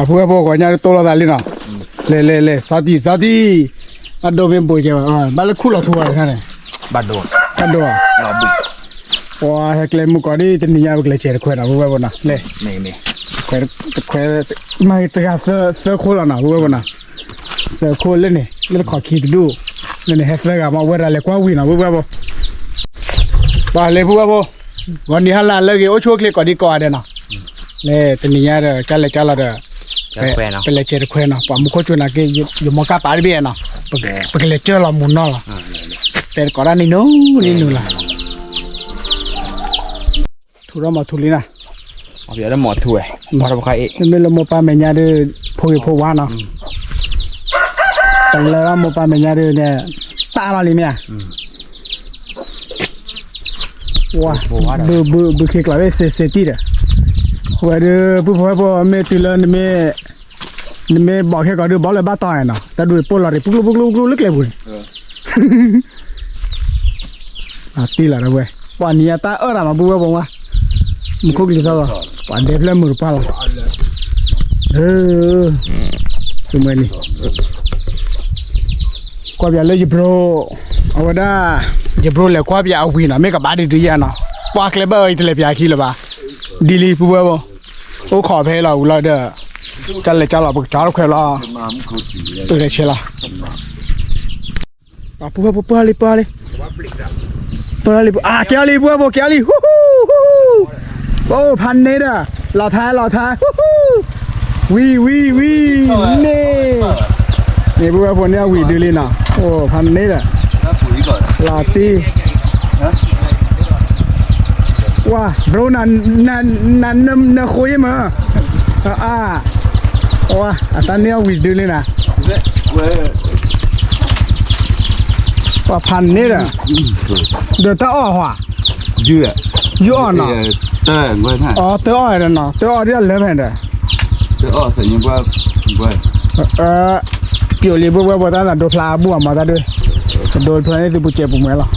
哇，不过我家多了哪里呢？来，扫地，啊，都别不接啊，把那哭了吐了，看嘞，巴多，看多啊，老布，哇，还来木瓜的，这你家不来接的快了，不过呢，来，没，快，妈这个是哭了呢，不过呢，是哭了呢，那考气的路，那还是个嘛，我来光会呢，不过，哇，来不过，วันนี้ฮัลโหลเลยโอ้ช่วยคลิกก่อนดีกว่าเด้อนะเลยตนี้ยาจัลละเด้อเป็นเลยเจอแควนนะปะมุขจุนะเกอยู่มอกาปาริเบนะปะเกเลยเจอละมุนนะล่ะแต่ก่อนนี่นู่ล่ะทุรมาทุลีนะเอาเดี๋ยวได้หมดถ้วยหมดบ่ใครเอ๊ะ นี่ละโมปาเมญาเด้อโพวานะแต่ละโมปาเมญาเด้อเนี่ยตาละลิเมีย哇，不可以搞个塞地的，或者不没对了，你们包开搞的包来把当呢，但对包了的不噜来不？啊，对了，喂，哇，你打二了嘛？不嘛？你可以知道吧？哇，这来没办了，怎么呢？过边来一bro，我的。จะบรูเลยกว่าพี่เอาวินะไม่กับบาดีดีนะปากเลยบ่ไอ้ทะเลพี่อาคีเลยบ่ดีลีปุ๊บบ่โอ้ขอเพลเราเด้อจันเลยจันเราปุ๊บจ้าเราแค่ละตัวเด็กเชล่ะปุ๊บเลยแกลีปุ๊บแกลีฮู้โอ้พันเนด้อหล่อท้ายวีนี่ปุ๊บเนี่ยวีดีลีนะโอ้พันเนด้อลาตีว้าบรูนั่นคุยมาว้าตอนนี้วิดีเลยนะว่าพันนี่แหละเดี๋ยวตาอ้อหัวยืดอ่อนเนาะเต้งไว้ท่านอ๋อเต้อ้อยเนาะเต้อ้อยที่เล็บเห็นเด้อเต้อ้อสัญญาว่าเกี่ยวรีบว่าตอนนั้นโดนพลาบัวมาตาด้วยโดนพลาเนี่ยจะปุ๊บเจ็บปุ๊บไหมล่ะ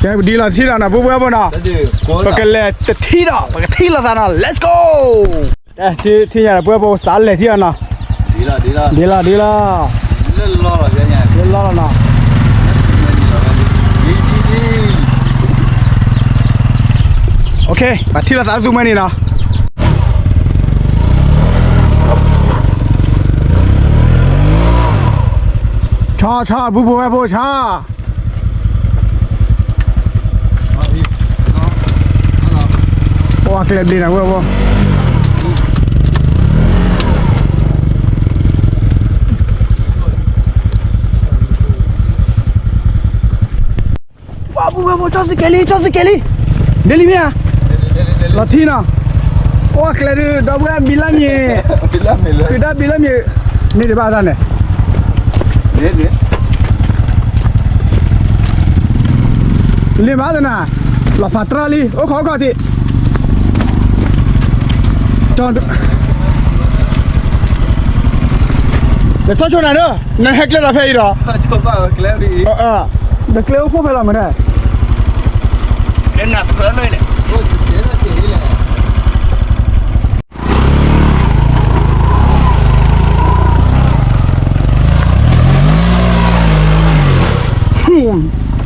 แกดีละที่เรานะปุ๊บปุ๊บนะปากเลยแต่ที่เราตานะ let's go ที่เนี่ยปุ๊บปุ๊บสารเลยที่เรานะดีละเล่นล้อหรอเนี่ยเล่นล้อแล้วนะโอเคมาที่เราสารซูมนี่นะชาปุ๊บชาว้าเกล็ดดีนะปุ๊บว้าปุ๊บจอสเกลี่เดลิเมียลาทีน่าว้าเกล็ดดอกบิลามีคือได้บิลามีนี่เดี๋ยวบ้านเนี่ยเรียบร้อยแล้วนะหลับฝัตราลีโอ้ขอก่อนทีจอนเดี๋ยวช่วยหน่อยเด้อในแฮกเลอร์เพย์หรอช่วยบ้างแกล้วดีเดี๋ยวเกลียวพวกเพลาไม่ได้เล่นหนักเกินเลยเนี่ยโอ้เจ๋งเลย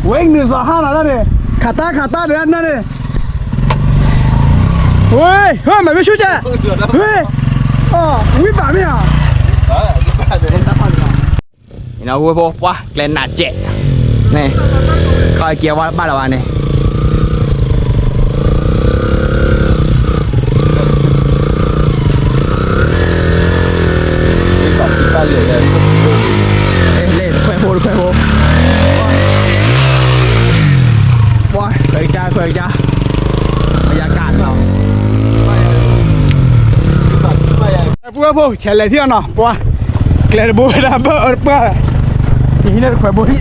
เว้ง1 2 5แล้วเนี่ยขาตาเดี๋ยวนั่นเนี่ยเฮ้ยมันไม่ช่วยจ้ะเฮ้ยวิ่งป่าไม่อ่ะนี่นะวัววะแกลนหนาเจ๊นี่คอยเกียร์ว่าบ้านเราเนี่ยเล่นค่อยโผล่ว้าเคยจ้าบรรยากาศเราปุ๊บเฉลยที่อ่ะปุ๊บเกลือบัวดำปุ๊บนี่เนี่ยค่อยบัวที่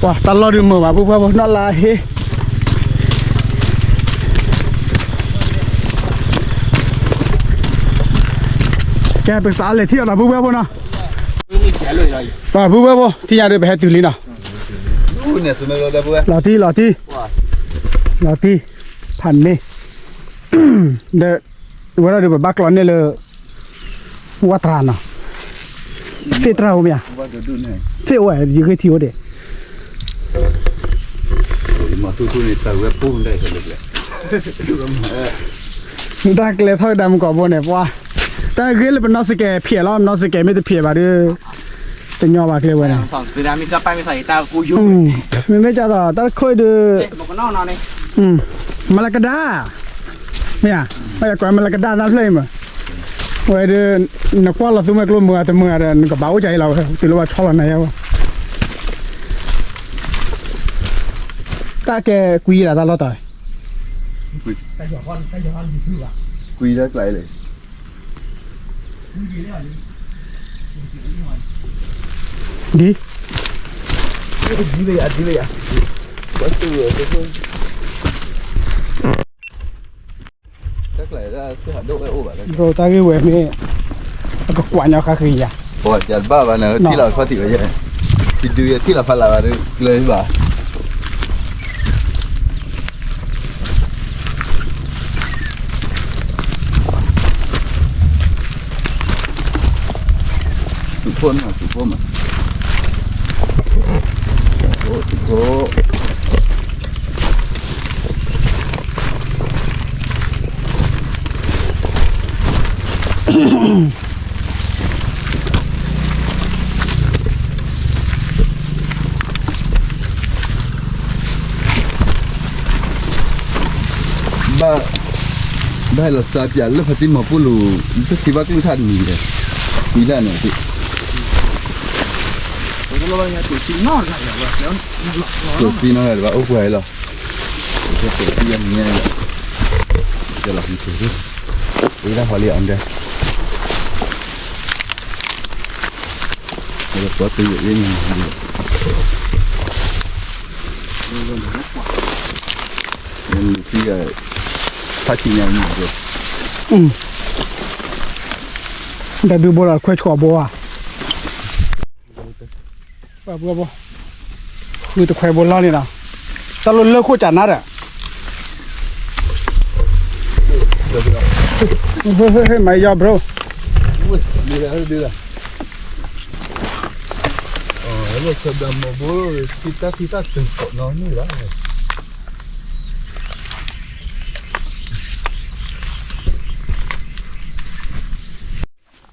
ว้าตลอดดูมือมาปุ๊บนั่นละเฮ้แกไปสารเลยที่อ่ะปุ๊บนะ นี่แจ๋เลยเลย ป่ะผู้บ่บ่ที่ยาเดินไปให้ตื่นลีน่ะ ดูเนี่ยสมัยเราได้ปุ๊บ หล่อที่พันนี่เด้อว่าเราเดินไปบักหลอนเนี่ยเลยวัดทานน่ะเสียตราหูมั้ย ว่าจะดูเนี่ย เสียว่าอยู่เคยทิวเด้ มาตู้นี่ตาเว็บปุ้งได้เลยเลยดูกัน ดักเลยเท่าดำกว่าบ่เนี่ยว่าแต่คือเลยเป็นนอสแกเพียรอบนอสแกไม่ได้เพียบาดื้อเป็นยอบักเลยว่ะเนี่ย สองซื้อน้ำมีกระป๋ไม่ใส่ตากูยุ่ง มันไม่จ้าต่อแต่ค่อยดู เจ๊บอกกันนอกนอนเลย มาลากาดาเนี่ยไม่อยากกว่ามาลากาดานั่นเลยมั้ยไว้เดินนักว่าเราซื้อมากลุ่มเมื่อแต่เมื่อเดินกับเบาใจเราตื่นว่าชอบอะไรวะตาแกกุยละตาเราต่อย คุยได้ไกลเลย ดี ดีเลยอ่ะวัดตัวเพื่อนได้ไกลได้คือหาดูไอ้โอ้แบบนั้น โรตากีเวนี่ก็กวนเอาคาคือยา พอจัดบ้าบ้านเนอะที่เราพอติดไว้ยังที่ดูที่เราพลาดอะไรเลยป่ะสุดพ้นอ่ะสุดพ้นอ่ะโอ้สุดพ้น ba la sa pia le phati ma pulu se ti ba tin than ni de ni la ne ti ผมก็รู้ว่าเนี่ยตัวจริงนอนอะไรแบบแล้ว to ti no la ba o kwai la se to ti ya ni ya de la ti ti ti la holi ande le ko ti ye ni ni ti ya pa ti ya ni de แต่ดูโบราณค่อยชอบบัวบัวบัวคือตะไคร้โบราณนี่นะตะลุนเลิกคู่จัดนัดอ่ะเฮ้ยไม่ยอม bro đi ra nó sẽ đầm mà bố thì ta từng cột nó như đó này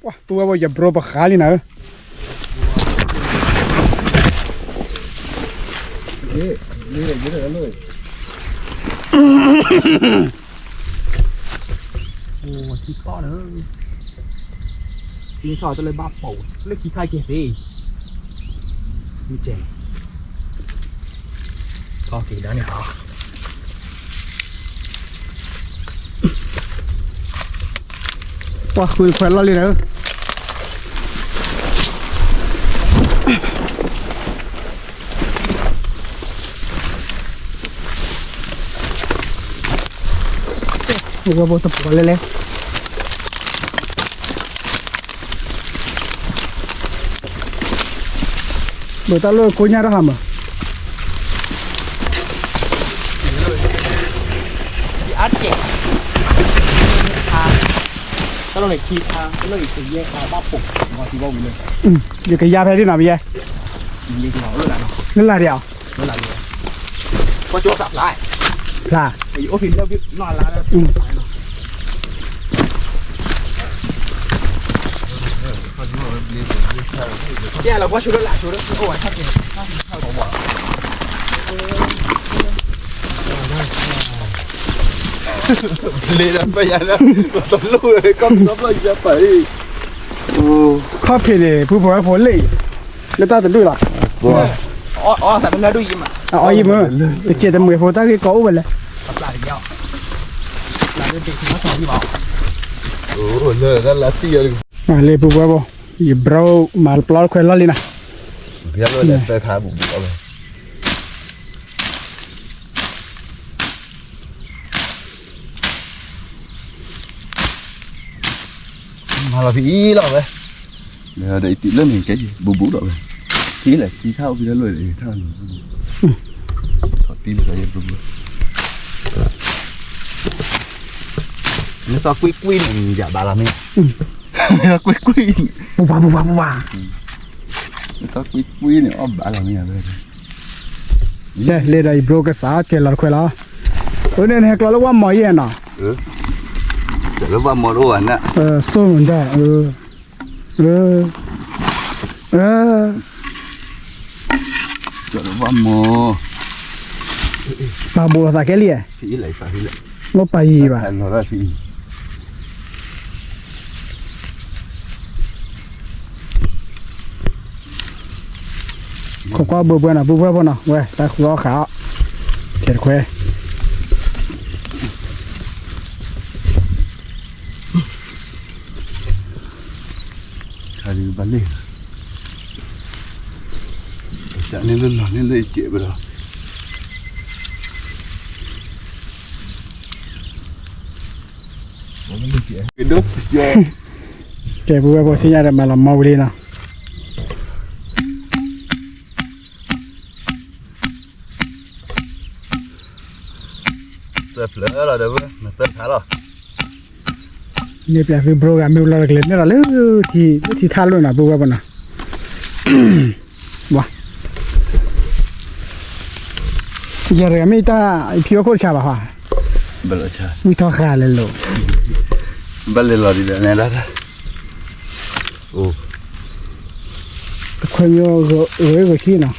ว้าตัวว่าอย่าโปรปะขาเลยนะ đi nàyเลย โอ้ที่ก้อนเนอะกินข้าวจะเลยบ้าเป่าเล็กขี้ไข่เกสินี่เจ๋งท้องสีแล้วเนี่ยเหรอ ว้าคือแขวนเราเลยนะบัวบัวตะปูเลยเบอร์ตาโลคุยง่ายหรอฮะ ที่อาร์ตเจ๋งก็เราเลยขี้ทางก็เลยถึงแยกมาบ้าปุ่มงอที่ว่าวิ่งเลย อยู่กับยาแพ้ที่ไหนพี่ เลี้ยงเราเลยนะ นั่นแหละเดียว นั่นแหละเลยก็โจ๊กสับไล่ พลา ไอ้โอ้พินแล้วนอนแล้วเนี่ยเราก็ชุดละชุดโอ้ยชอบกินชอบของหวาน เลยนะไปยันนะตำรวจเลยก็ตำรวจจะไปโอ้ ข้อเพลย์ผู้ผลเลยแล้วตาจะดูหรอ ว้า อ๋อแต่เป็นแล้วดูยิ้มอ่ะ อ๋อยิ้มแต่เจตมือโฟต้าคือก้าวไปเลย ปลาเดียวปลาเดินไปถึงข้าวที่บอก โอ้เลยนั่นละที่ยัง มาเลยผู้ว่าบ่ยี่บราวมาปลอดควันละลีนะ ยังเลยแต่ทาบุกเอาเลยมาละพี่หรอไหม Để đấy tí lên hình cái gì bù bù đó vậy tí là tí thao vì nó lười để thao thọ tí là bù bù nó to quy quy này giả bà làm gì nó quy quy bù bà nó to quy quy này ông bà làm gì vậy đây lên đây bro cái xã chơi là khỏe là ở đây này là quan mọi gì nè để nó vào mồi đồ nè xô mình đây để nó vào mồi bà bùa tại cái liền thì lại phải lại nó bay gì bà nó ra thì có qua bùa nào bùa nào vậy ta khó khảo thiệt khỏe khai đi bán đi chả nên lên lò nên lấy chuyện bây giờ cái đốt vô cái bùa thì nhà đây mà làm màu đi nào tập lỡ là được mà tập thả rồiนี่เป็นคือโปรแกรมมิวลาร์เกลเนี่ยละเลยที่ท่าลุยนะบุกไปนะว้าอย่าเรียกไม่ตาพี่ว่าคนชาบ้า bật lại cha ไม่ท้อขาเลยลูก bật lên lò đi để này đó ồ คนโย่ก็ขี้เนาะ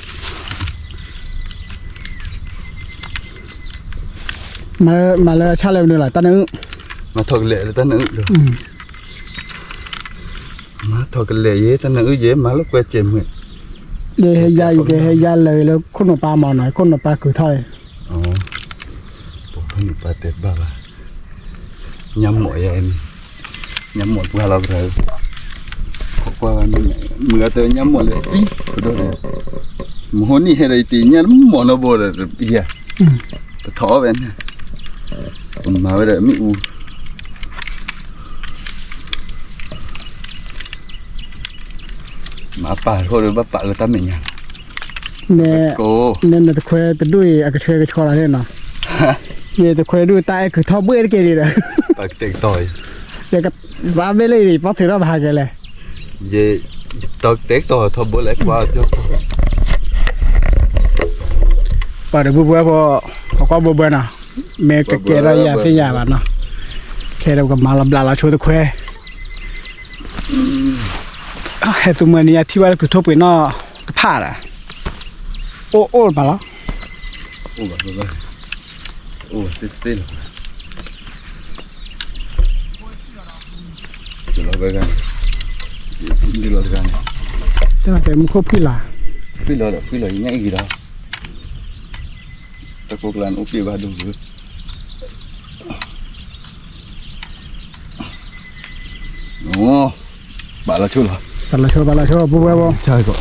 มาเลยชาเลยนี่แหละตอนนี้ mà thôi lệ là ta nữ được mà thôi cái lệ dễ ta nữ dễ mà lúc quay chèm người เดี๋ยวยายเดี๋ยวยายเลยแล้วคนปลาหมอหน่อยคนปลาคือถอย ồ bộ thân ba tết ba nhắm mọi em nhắm mọi qua là rồi qua mưa tới nhắm mọi lệ đó này một hôm nay hay đây tí nhá mọi nó bồ rồi bây giờ thỏ vậy nè mà bây giờ mới u mà bà thôi rồi bà là ta mình nhá เนี่ย cô เนี่ยตะเคยตะด้วยกระเชยกระชออะไรเนาะเนี่ยตะเคยด้วยตายคือท่อเบื่อกี่ดีเลย bà tiền tỏi เดี๋ยวก็สามไปเลยดิพอถือเราพากันเลย về tỏi tết tỏi thôi bữa lẽ qua cho พอเดี๋ยวบัวเขาก็บัวนะเมย์ก็เกล้ายาเสียบ้านเนาะแค่เราก็มาลำบากเราช่วยตะเคยเฮ้ยตัวเมื่อนี้ที่ว่าคือทั่วไปเนาะผ้าอ่ะโอ้มาแล้ว ô bà ô tết tết rồi lo cái gan đi lo cái gan แต่มันครบพี่ล่ะ phi lo nhảy gì đâu ta cố làm ốp ba đủ rồi ồ bà là chưa rồi แต่ละชั่วบัว chơi cọ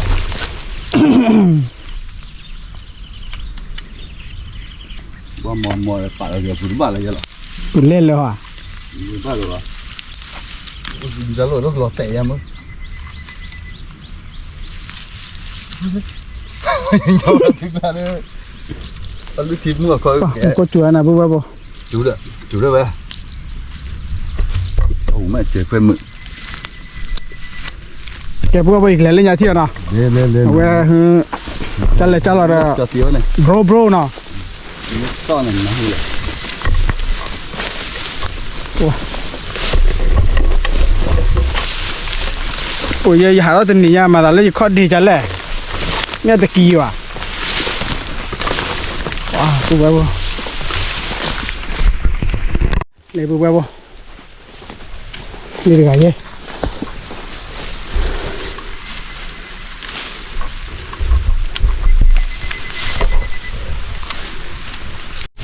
qua mò là bà là giờ phụ bà là giờ rồi ตุนเล่นเลยว่ะ bà rồi ra rồi nó lọt tệ em ơi nhau là thích là đấy ăn lưỡi thịt mua coi ก็จัวนะบัว chú đấy về ồ mẹ trời quên mượn แกบัวอีกแล้วเล่นยาเที่ยวเนาะ lên เว้ยจันเลย cho thiếu này โบรเนาะ to này nó hơi Ủa. Ủa giờ hả đó tình nha mà là lấy khó đi chả lẽ nghe ta kỳ à wow bù bè bù lấy bù bè bù đi được cái gì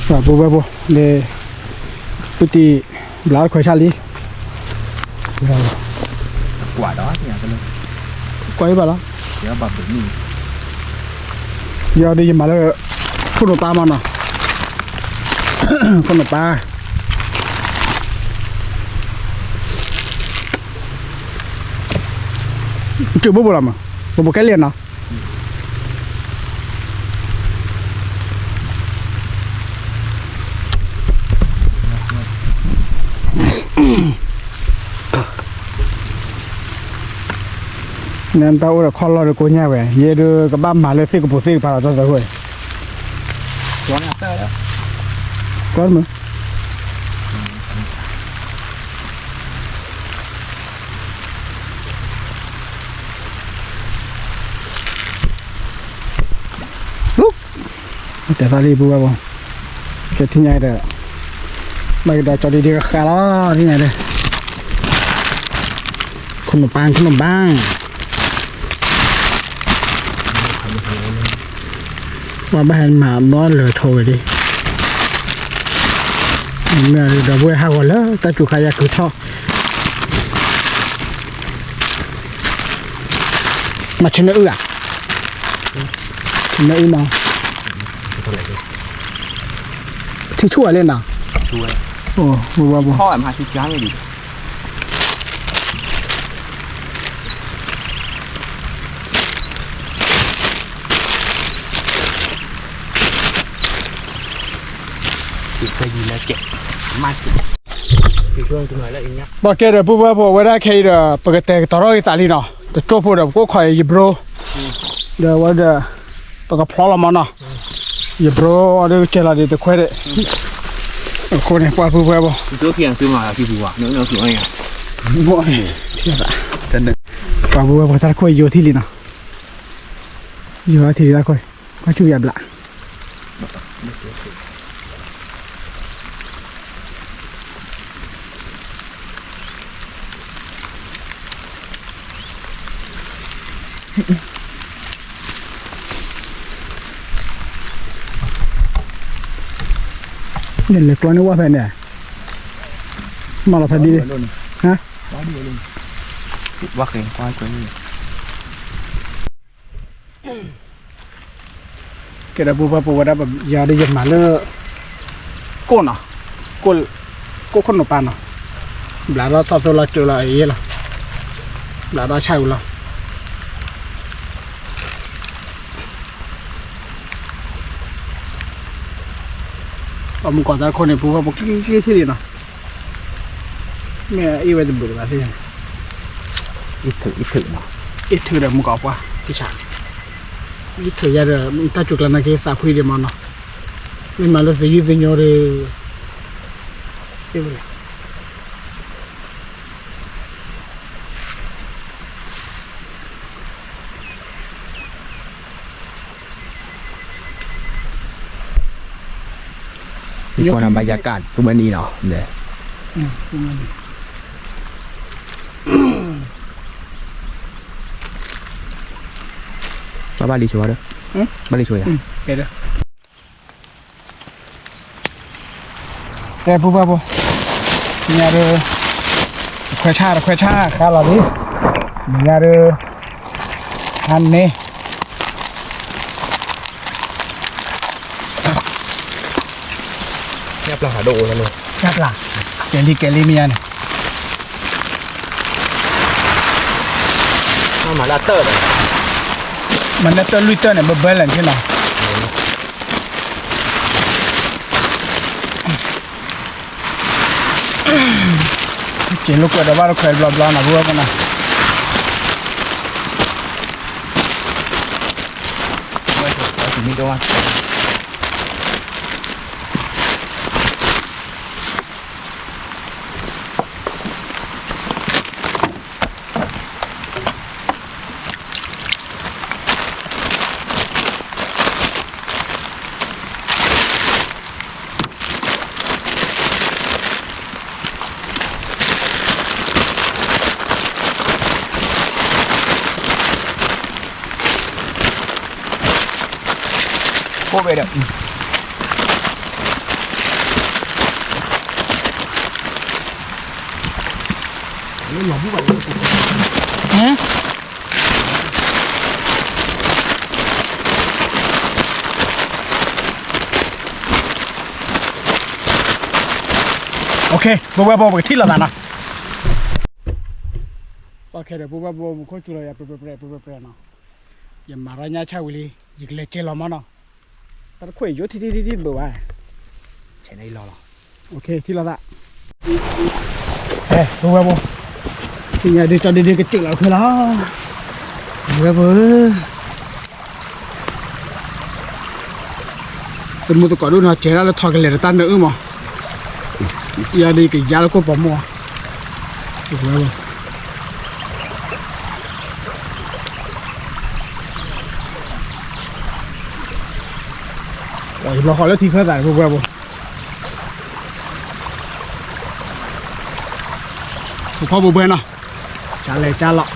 và bù bè bù để tụi lá khoai sa lý rồi quả đó thì nhà tôi lên quay vào đó kéo bập được gì giờ đi mà là con nộp ba mà nè con nộp ba จุบบุละมั้งบุแค่เรียนเนาะนั่นตาอุระคอลล์เลยกูเนี่ยเว้ยเยดูกับบ้านมาเลยสิกับผู้สิพาเราตัวสะห่วย ตัวนี้เตอร์แล้ว ก้อนมึงลุกแต่ตาลีบัวบ่แค่ที่ไหนเด้อไม่ได้จอดีๆก็ขาล้อที่ไหนเด้อขนมปังว่าบ้านหมาบ้านเหลือโชยดิเมื่อเดี๋ยวไปหาวันแล้วแต่จุกขยะคือท่อมาชนะชนะมาที่ช่วยเล่นน่ะ ช่วย โอ้บัว พ่อแอมหาชุดย้ายไม่ดีเคยดีแล้วเจ็บมากคือช่วงตัวหน่อยแล้วอย่างเงี้ย บอกแกเดี๋ยวพูดว่าพอเวลาใครเดี๋ยวปกติตลอดอีสานลีเนาะแต่ตัวพูดเดี๋ยวก็คอยยิบโรเดี๋ยวว่าเดี๋ยวปกติพร้อมแล้วมั้งเนาะยิบโรเดี๋ยวเจอแล้วเดี๋ยวค่อยเดี๋ยวคนเนี่ยปล่อยพูดไปบ่ ตัวเพียงซื้อมาที่บัวเนื้อสวยไง บ่เที่ยวละแต่เด็กปล่อยพูดไปพอถ้าค่อยอยู่ที่ลีเนาะอยู่ที่ลีละค่อยก็ช่วยยับละเนี่ยเลยตัวนี้ว่าแฟนเนี่ยมาเราทันดีฮะ ว่าเก่งกว่าตัวนี้ เกิดอะไรปุ๊บว่าแบบยาได้ยินมาเลยก้นอ่ะก้นคนหนุ่มปานอ่ะหลานเราตอบตัวเราเจอเราไอ้ยี่ล่ะหลานเราใช่หรือ เอามึงก่อนแต่คนเนี่ยพูดว่าบอกที่ดีนะแม่อีเวนต์บุตรมาสิอีถึงเนาะ อีถือเดี๋ยวมึงกอบว่าที่ฉากอีถือยาเดี๋ยวมึงตาจุกแล้วนะแกสาคุยเดี๋ยวมันเนาะไม่มาแล้วสิยืดเงี้ยเลยเดี๋ยวเลยมีคนทำบรรยากาศสุมานีเนาะเดี๋ยวบ้านลีชัวร์เด้อบ้านลีชัวร์เดี๋ยวแต่ปุ๊บปุ๊บเนี่ยเด้อควายชาข้าเราดิเนี่ยเด้ออันนี้แยบหลังหาโดแล้วเนาะ แค่หลักเกลี่เมียเนี่ย มาลาเตอร์เลย มันน่าจะลุยเตอร์เนี่ยเบิ่นๆใช่ไหมเกี่ยวลูกกระดาษว่าเราเคยบล้อๆนะรู้กันนะถึงมีโดนโคเวเดอร์นี่หลงผู้ใหญ่ฮะโอเคบอกที่ละนะ โอเคเดี๋ยวปุ๊บว่าผมโคจุเลยอย่าเปรย์เนาะอย่ามาระยะเช้าเลยยิงเล็กเจลมาเนาะแต่คุยอยู่ที่บ่ว่าใช่ไหมรอโอเคที่เราละปุ๊บว่าผมที่เนี่ยเดี๋ยวจะเดี๋ยวก็ติดแล้วคือละปุ๊บว่าเป็นมือตะกอดูนะเจแล้วถอดกันเลยตั้งเนื้อมั้งอย่าดีกับยาแล้วก็ปมปุ๊บว่าเราขอแล้วทีเข้าใจพวกเราพ่อบุเบนเนาะจ้าเลยจ้าละ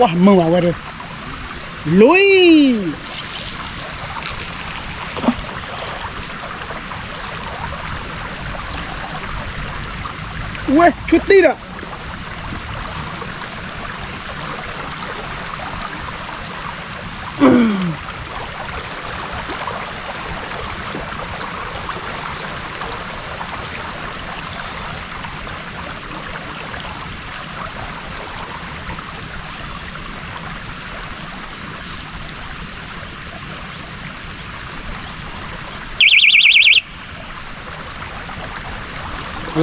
ว้ามึงว่าไว้เลยลุยเว้ยชุดตีน่ะ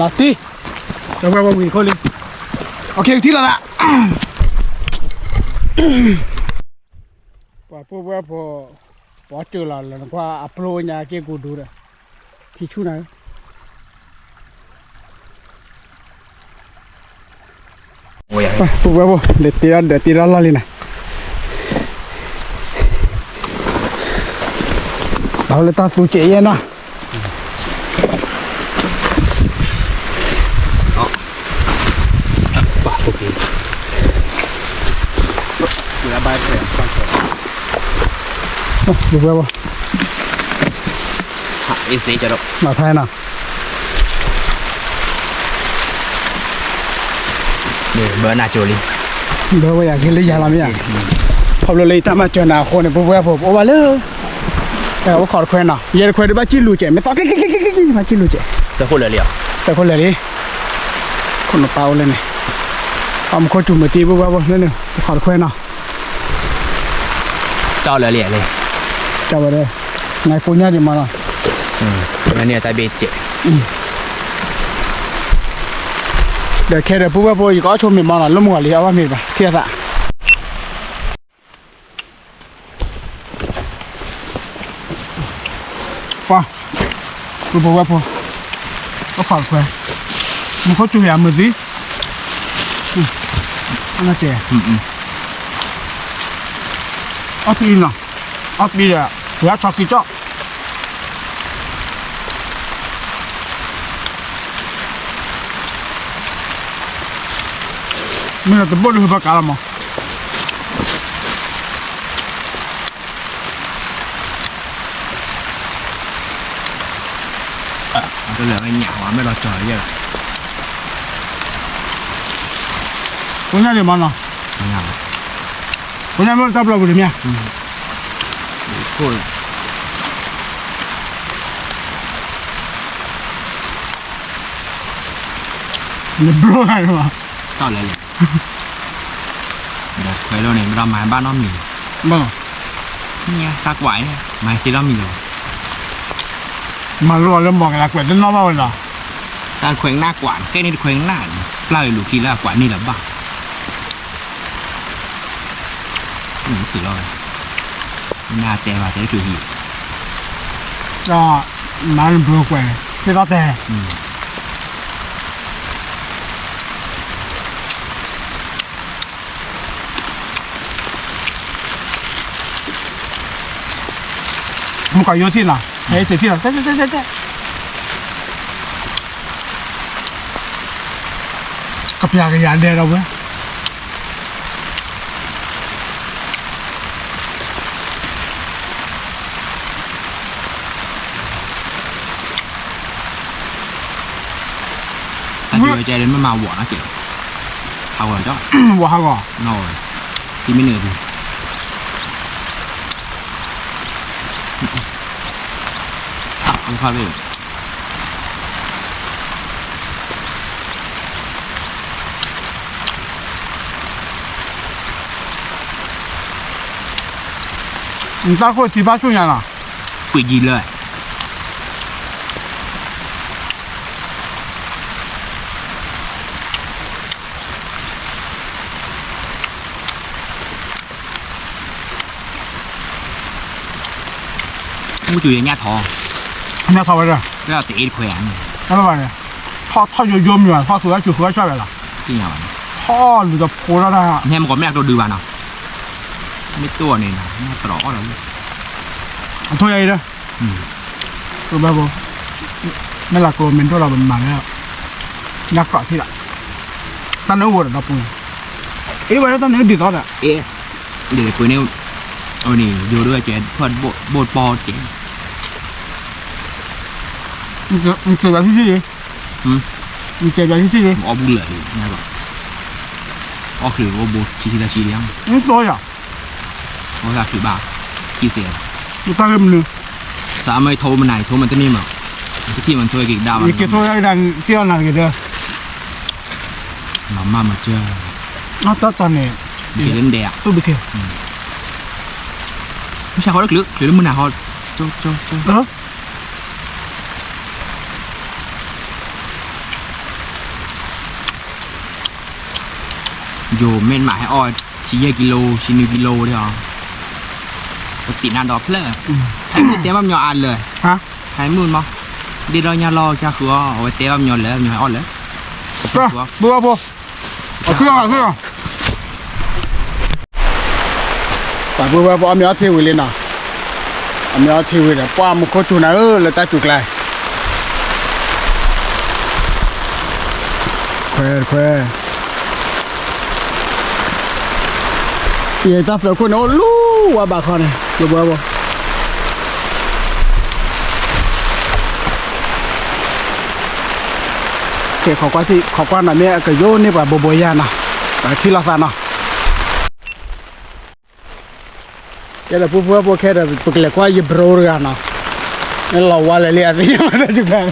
ลาตีเดี๋ยวเราวิ่งคนเลยโอเคที่ละละพอพวกว่าพอเจอแล้วแล้วก็อัพโหลดเนี่ยเกี่ยวกับดูเลยที่ชูไหนพวกว่าเดี๋ยวตีละเลยนะเราเลยตาสูเจียนะดูแบบว่าอีสีจะรบมาไทยนะเนี่ยเบอร์นาโจลีเบอร์ว่าอยากกินเลยยาลามีอ่ะพอเราเลยตามมาเจอหน้าคนเนี่ยพวกว่าผมโอ้ว่าเลยแต่ว่าขอดแควนนะยันแควนได้บ้าจิ้นลูเจไม่ต้องกิ๊กมาจิ้นลูเจจะพูดเลยแต่คนเลยคนเปล่าเลยเนี่ยเอามาโคจุ่มมาตีพวกว่านั่นเนี่ยขอดแควนนะเจ้าเลยเจ้าอะไรนายปุญญาดิมาเนาะงั้นเนี่ยตาเบจเดี๋ยวแค่เดี๋ยวปุ๊บว่าปุ๊บอีกก็ชมมีมาเนาะล้มหัวเลยเอาว่ามีป่ะเทียสะฟ้าปุ๊บว่าปุ๊บก็ฝากแควมันเขาจุ่มยามือดิอันนั้นเจ๋เอาตีนเนาะเอาตีนอะหัวช็อกกี้จ๊อกไม่น่าจะบ่นเลยปากกาละมั้งก็เหลือไอ้เหนียวไม่รอจ่อยเยอะคุณยายเดี๋ยวมันเนาะคุณยายมันตับเราบุรีเมียพูดเลยบลูอะไรวะต่อเลยเดี๋ยวไปเราเนี่ยเราหมายบ้านน้องมีบ้าเนี่ยตักไหวเนี่ยหมายที่เรามีเลยมาลัวเริ่มบอกอะไรกว่าจะน้องมาเลยเหรอการเคว้งหน้ากวานแค่นี้เคว้งหน้าปลายลูกทีละกวานนี่แหละบ้าถือเราหน้าแต่ว่าจะถือหีก็มันบลูกไปที่ต่อแต่ผมก็อยู่ที่น่ะเฮ้ยที่น่ะเจ๊กับยาเดียวเราเว้ย người chơi đến mà vỏ nó kiểu hao rồi đó 我还搞 rồi thì mới nửa đi không phải vậy 你待会提拔训练了 quỷ gìเลยmua chùi nhà thò 你要炒白的 cái là tỷ khỏe 那老板的他就远远他手要去喝下来了 cái nhà bạn 他你的婆了呢 anh em có mẹ đâu đưa bạn nào mấy tua này nó tỏ rồi 拖下去的รู้ป่ะบ่นั่นแหละโกลเมนตัวเรามันมาแล้วนักเกาะที่ละตั้งนู้นวัวเราปุ่นเอ้ยวันนี้ตั้งนู้นดีต่อเนี่ย ê để cuối nêu ôi nè vô đưa chuyện phần bột bò chị 你这边是谁？你这边是谁？ bỏ bung lưỡi nghe rồi bỏ khử vô bột chỉ là chỉ liang 你多呀？ bỏ ra khử bà chi tiền 你大概没？ sao mới thô mình này thô mình tên ni mà cái khi mình thôi kịch đào 你给拖下来，第二哪个的？ mà chưa 那到当年 kịch lên đẹp 都不听。 không sao có được lưỡi lưỡi mình nào họ cho dù men mãi oi chỉ vài kilo chỉ nhiều kilo thôi à có tí nào đó phết hay một té băm nhỏ ănเลย ฮะ hay muốn mà đi đôi nhà lo cha khứa ở té băm nhỏ lấy nhỏ ăn lấy 不，我去啊！把不阿苗贴回来呢，阿苗贴回来，把木可煮那了，再煮来。快！别打死คนเอาลูว่าบาคอนเนี่ยรู้บ่ ขอกว่าที่ขอกว่าน่ะเนี่ยก็โยนี่ว่าบ่ยานะแต่ที่ละซานะแกละผู้บ่แค่ได้ปกเลยกว่ายิบโรรกันนะนั่นเราว่าเลยอ่ะสิมาได้จุกัน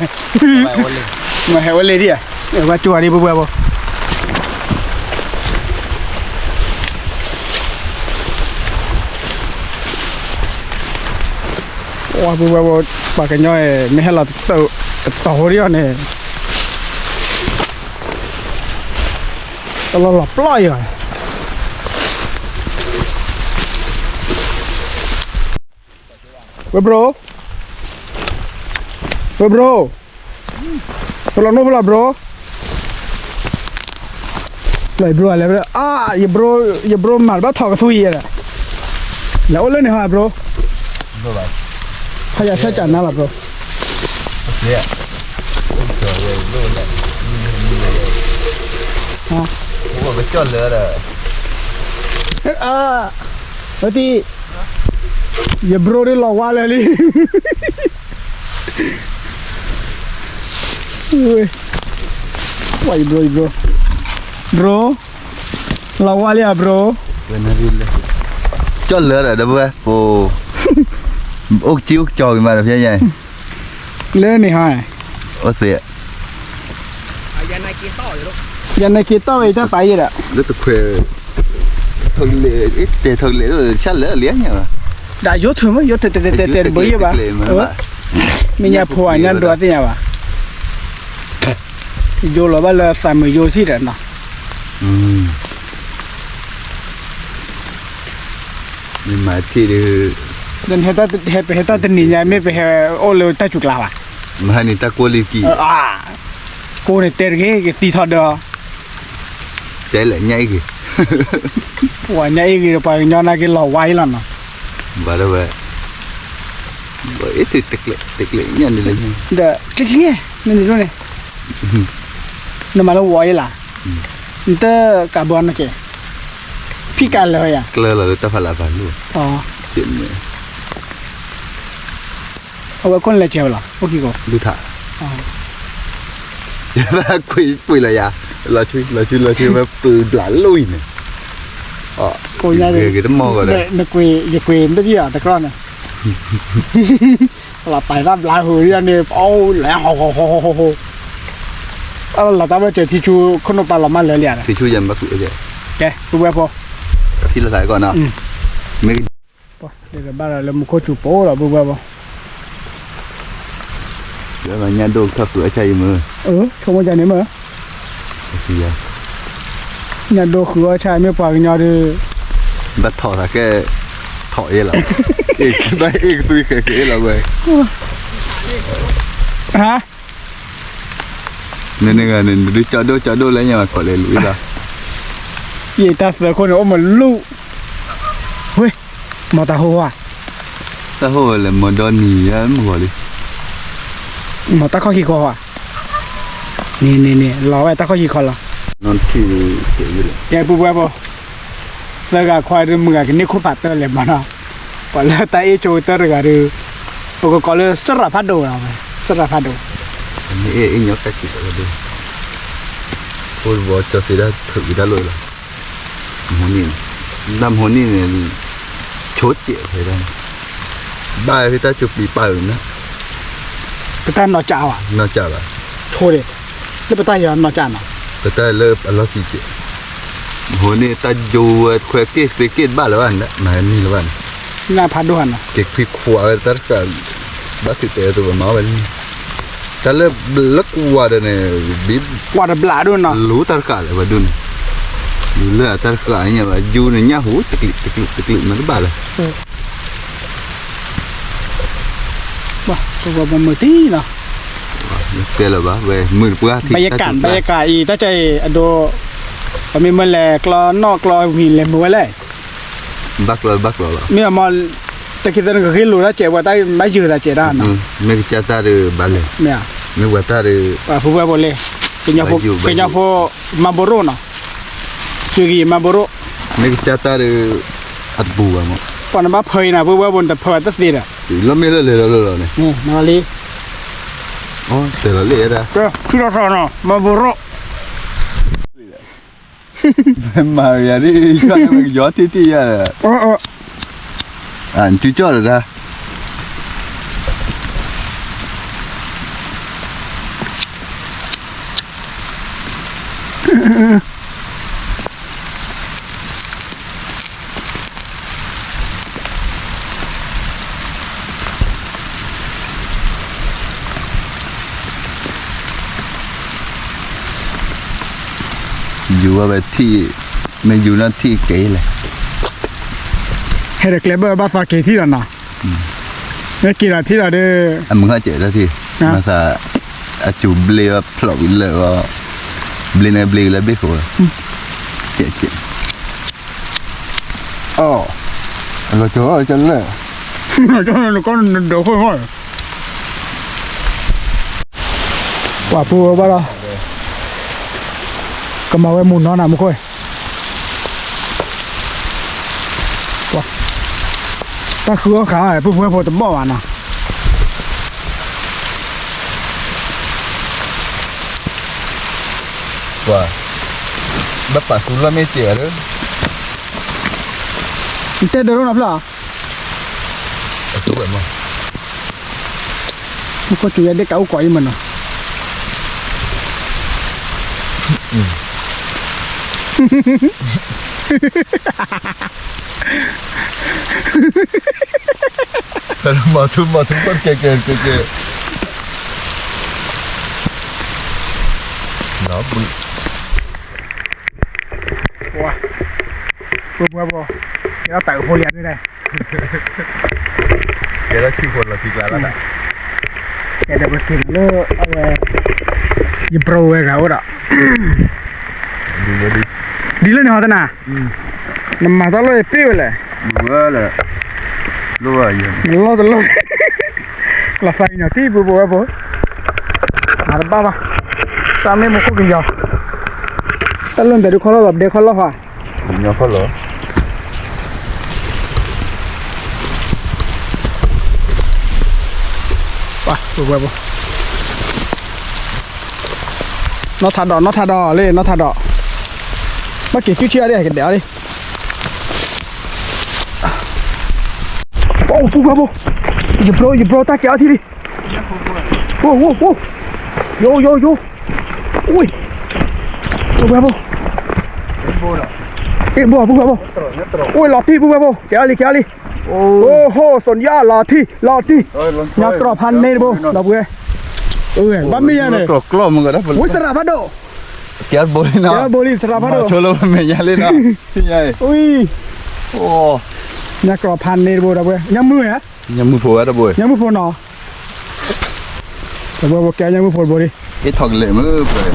มาให้วันเลยดิอ่ะว่าจัวดิบ่ว่าบ่ปากกันย่อยไม่ให้เราต่อเรียเนี่ยเราหลับปล่อยอ่ะเว้ย bro ตัวเราโน้บละ bro เลย bro อะไรไปแล้วอย่า bro หมัดบ้าถอกกระทุยอ่ะแล้วเล่นเนี่ยฮะ bro พยายามใช้จานนั่นแหละ bro เนี่ยเจอเลยโลดเลยฮะผมไปจอดเลยอ่ะแล้วที่อย่า bro ได้หลอกว่าเลยเฮ้ยว่า broหลอกว่าเลยอ่ะ bro เป็นอะไรเลยจอดเลยอ่ะเด้อเว้ยโอ้อกจิ้วจอยมาแบบใหญ่ เล่นนี่ฮะ โอ้เสีย ยันในกีต้าอยู่ลูก ยันในกีต้าไอ้ท่าไปอ่ะ แล้วตะเคยทงเลยแต่ทงเลยชั้นเลยเลี้ยงยังไง ได้ยศถึงมั้ยยศเตะบ่อยป่ะมีญาผัวญาดัวที่ยังวะโยหรอว่าเลยสามมือโยที่เด้อเนาะนี่หมายที่คือ เดินเฮตาตนี่ยไม่ไปเฮโอเลตาจุกลาวะ มานี่ตะโกลีกีกูเนี่ยเตะกี่ตีทอดเด้อ ใจแหละใหญ่กี่ ว่าใหญ่กี่ไปย้อนน่ะกี่หล่อไว้แล้วเนาะ บ่ได้เว้ยบ่ไอ้ตึกเล็กเนี่ยนี่เลย เด้อจริงๆนี่ดูนี่นำมาแล้วไว้ล่ะนี่เตอกาบอนนะเจ้พี่กันเลยอ่ะ เกลือเลยตะฟลาฟันลูก อ๋อ เจ็บเนี่ย เอาไว้คนละเจ้าล่ะโอเคก็ ดูถ่า อ๋อ là quỳ là ya là chui mà từ lá lui này cô nhà cái tấm mò rồi đấy nó quỳ nó gì à tao con này là phải làm lại hồi ra này ô lẹ hồ là tao bây giờ thì chú không nói làm ăn lẹ lẹ này thì chui dần bắt quỳ vậy ok tôi quay po thì là phải còn nào mấy đây là ba là một cô chủ bố là tôi quay po cái mà nhà đồ thấp cửa chạy mà không có chạy nữa mà thì nhà đồ khứa chạy mới vào nhà đi bắt thọ là cái thọ vậy là cái tôi cái là vậy hả nên đi chợ đô lấy nhà mà khỏi lấy lũi ra gì ta sợ con nó mà lụ hui mà ta hồ à ta hồ là một đòn nhì á mà gọi đi mà ta có gì co à nè lò vậy ta có gì co là non thì kiểu như vậy cái bùa bùa sợ gà khoai rồi mưa cái này không phải tơ lên mà nó còn là ta ấy chơi tơ rồi rồi có là rất là phát đồ nào vậy rất là phát đồ ấy nhóc cái gì đó đi ôi vợ cho xí ra thử đã rồi là hôn nhìn này chốt chịu phải đây bài người ta chụp bị bài rồi nữa người ta nó chào à nó chào à thôi đi lúc người ta giờ nó chào nào người ta lớp ở lo gì chịu hôn nhìn ta dù khoe cái ba là bạn đó màนี่là bạn là phát đồ hả cái phi khóa tất cả bác sĩ tệ tụi nó bên ta lớp lắc qua đây này biết qua được lạ luôn nó lú tất cả lại vào đun lú tất cả nhà mà du này nhá hú tịch lịm mà nó bà là bà tôi vào mười tí nào thế là bà về 10 bữa thì บรรยากาศอีตาใจอันโดมีมันแหลกลอนอกลอหินเลยมือเลย bắt rồi มีมอตะกี้ตะนึงก็คือรู้แล้วเจ็บว่าได้ไม่ยืดแต่เจ็บด้านนะ mấy cái cha ta được bà lên เนี่ย mấy quả ta được ผู้ว่าบ่เลยเป็นยาพอมาโบโรเนาะสุกี้มาโบโร mấy cái cha ta được ăn bù à mà ปอนมาเพยนะผู้ว่าบนแต่เพยตะสิอ่ะ nó mới lên này นี่มาลี ô thế là lệ ra ก็คือเราเนาะมาโบโร mà giờ đi cái gió tí à anh chú cho rồi ra dù ở thì mình dù nó thì kỹ là ให้เด็กเลเบอร์บาซาเกที่นั่นน่ะเนี่ยกี่นาทีละเด้อ anh muốn hỏi chuyện đó thì mà sao chủ bê và phẩu lệ và bê là biết rồi chuyện rồi chỗ ở chân lệ cho nên con đổ khôi hỏi quả phù bao đâu cầm màu em mùn nó nào một khôi quả ta khứa khá hải phù phù tấm bỏ à nào wow bapak sudah meter đó itu ada orang apa? Sudah mah Kau cuy ada kau kau mana? Kalau matu pun keke nó bự wow bự nó tự hồ liệt như này cái đó chịuคนละทีละละ cái đó bớt nó pro về gạo đó đi lên họ thế nào nằm mà tao lấy tiêuเลย vừa là luôn rồi lo là phải nhỏ tí bự à ba sao mấy một cái gì tao lên để được khó lo gặp để khó lo hả nhỏ khó lo wow bự nó thả đỏ lên nó thả đỏ mà kiểu chú chia đi cái đéo đi ô bố bố bro ta kéo thì đi ô yo ui bố cái bố ui lọt thi bố kéo đi ô hô sồn ya lọt thi nhà cọp hành này bố đọc ghê bắt mi này klok mengko dah ui serapado Kiat boleh nak. Kiat boleh serapado Cholo menyalin nak. Nyai. ui Oh. nhà cọp hành này bố đọc ghê nhà mưa hả Nyamu pho ada boy. nhà mưa phun nọ bố kéo nhà mưa phun bố đi Ít thằng lệ mới phải.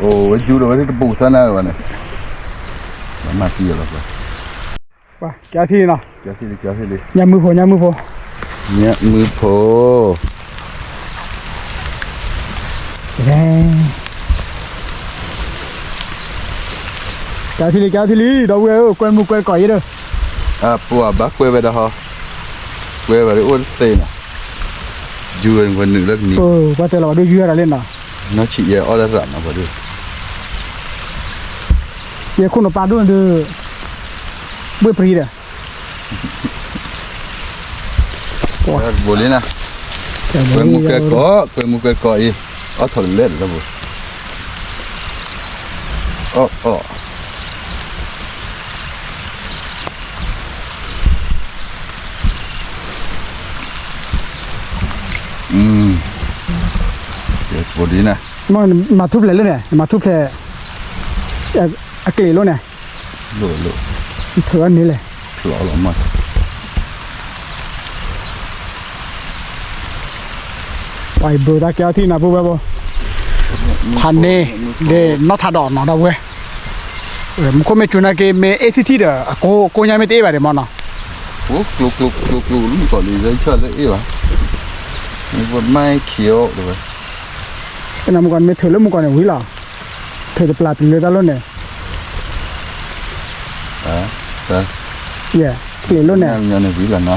Oh, chú đó cái bù sana rồi này. Mà chi rồi vậy. kéo thi nọ Kéo đi. nhà mưa phun Nyamu pho. kéo thi đi đâu ghê quen mua quen cỏi gì đâu À, pua bác quay về đó hả? Quay về để uốn tên à? Dưa còn nửa đất nhỉ? qua tới là đưa dưa ra lên nào Nó chỉ là ở đây rặn nó vào được. giờ không nó bán luôn đưa bữa free đấy Boleh nak. Quay mua cái cỏ gì? Ở thổi lên đó bố. Boleh nak. mà thúc lại luôn này mà thúc lại cái luôn này Lo. thử ăn đi này Lo mà. vài bữa ta kéo thì nào bố hành nè để nó thả đỏ nó đâu ghê một con mẹ chú này cái mẹ ATT đó cô nhà mẹ tê vậy để món nào Lục lúc còn đi dưới chơi đấy à? Một mai khiếu rồi. cái nào một con mẹ thử lúc một con này quý là thử được là từ ta luôn này Đó. yeah cái luôn này Nhà này quý là nó.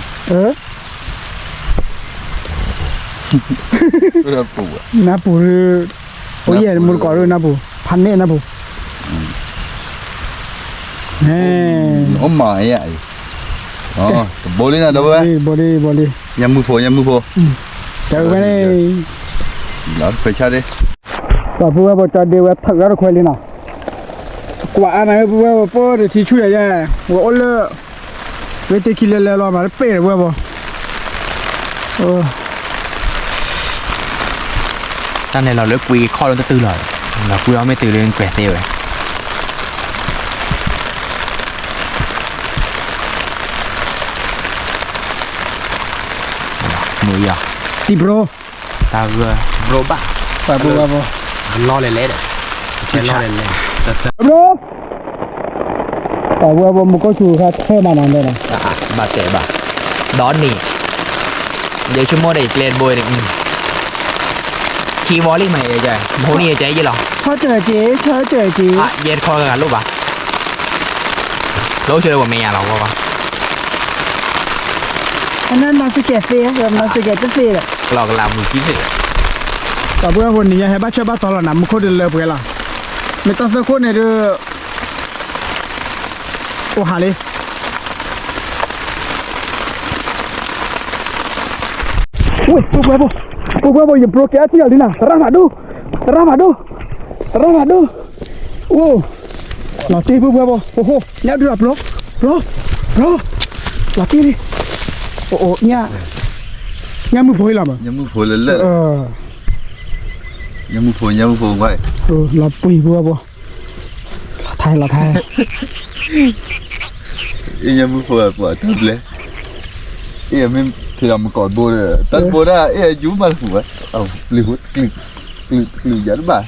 Nó phụ à? na bù ôi yeah một con rồi na bù pan nè na bù nè Nó mày vậy. Boleh nak dah boleh. boleh Nyamu pho. chào cái này Đó, phải cha đi. và bùa bò cho đều thật ra được khoai lên nào quả này bùa bò để thì chui ra bùa lơ với tê kia lơ lo mà nó bể bùa bò ta này là lưỡi quỳ kho lên tới tư lời là quỳ mới từ lên quẹt tiêu rồi mười giờ thì bro ta vừa bro ba và bùa bò lo lên đấy chỉ lo lên bro và bùa bò một con chuột khác thêm mà nằm đây này bà kể bà đó nè để chúng mua để lên bôi được khi bó đi mày trời bố đi chạy gì lọ cho trời chế à về kho cả lúc bà lối chưa đâu mà mẹ lọ bà anh nó sẽ kẹt phê nó sẽ kẹt phê đấy lọ làm 19 rồi và bữa hôm nay hay bắt cho bắt tao là nằm một khối được bữa là người ta sẽ khối này được ô hà đi ui bố giờ bro kéo thì đi nào Ramadu ô là tí bố ô nhá đưa bro là tí đi ô nhá mưa phơi làm à Nyamu pho lên. Nyamu pho vậy. là bùi bố là thay Nyamu pho thật lẽ. Mình thì làm một cỏ bồ rồi. Tắt bồ ra, chú mà phụ vậy. Li hút, li dẫn bà.